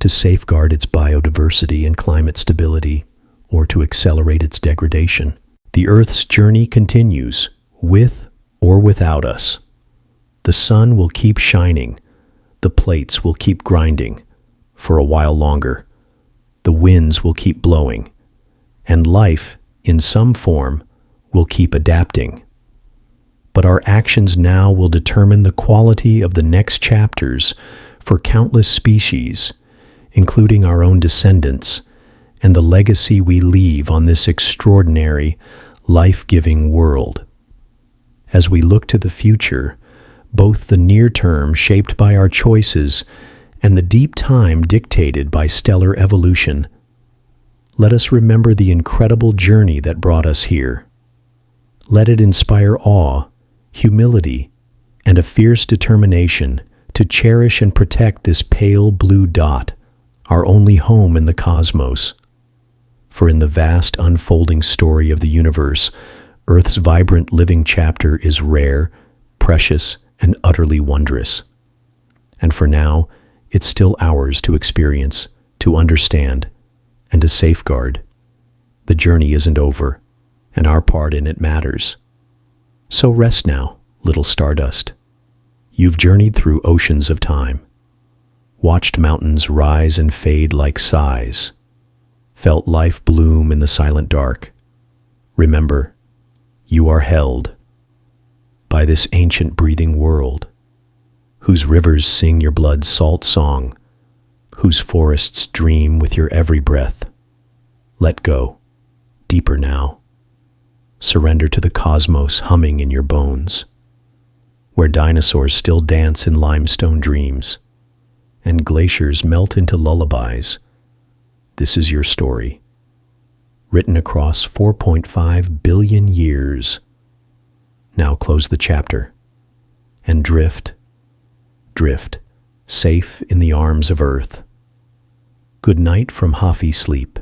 to safeguard its biodiversity and climate stability, or to accelerate its degradation. The Earth's journey continues, with or without us. The sun will keep shining, the plates will keep grinding, for a while longer. The winds will keep blowing, and life, in some form, will keep adapting. But our actions now will determine the quality of the next chapters for countless species, including our own descendants, and the legacy we leave on this extraordinary, life-giving world. As we look to the future, both the near term shaped by our choices and the deep time dictated by stellar evolution, let us remember the incredible journey that brought us here. Let it inspire awe, humility, and a fierce determination to cherish and protect this pale blue dot, our only home in the cosmos. For in the vast unfolding story of the universe, Earth's vibrant living chapter is rare, precious, and utterly wondrous. And for now, it's still ours to experience, to understand, and to safeguard. The journey isn't over, and our part in it matters. So rest now, little stardust. You've journeyed through oceans of time, watched mountains rise and fade like sighs, felt life bloom in the silent dark. Remember, you are held by this ancient breathing world, whose rivers sing your blood's salt song, whose forests dream with your every breath. Let go, deeper now. Surrender to the cosmos humming in your bones, where dinosaurs still dance in limestone dreams, and glaciers melt into lullabies. This is your story, written across 4.5 billion years. Now close the chapter and drift, drift, safe in the arms of Earth. Good night from Hafee Sleep.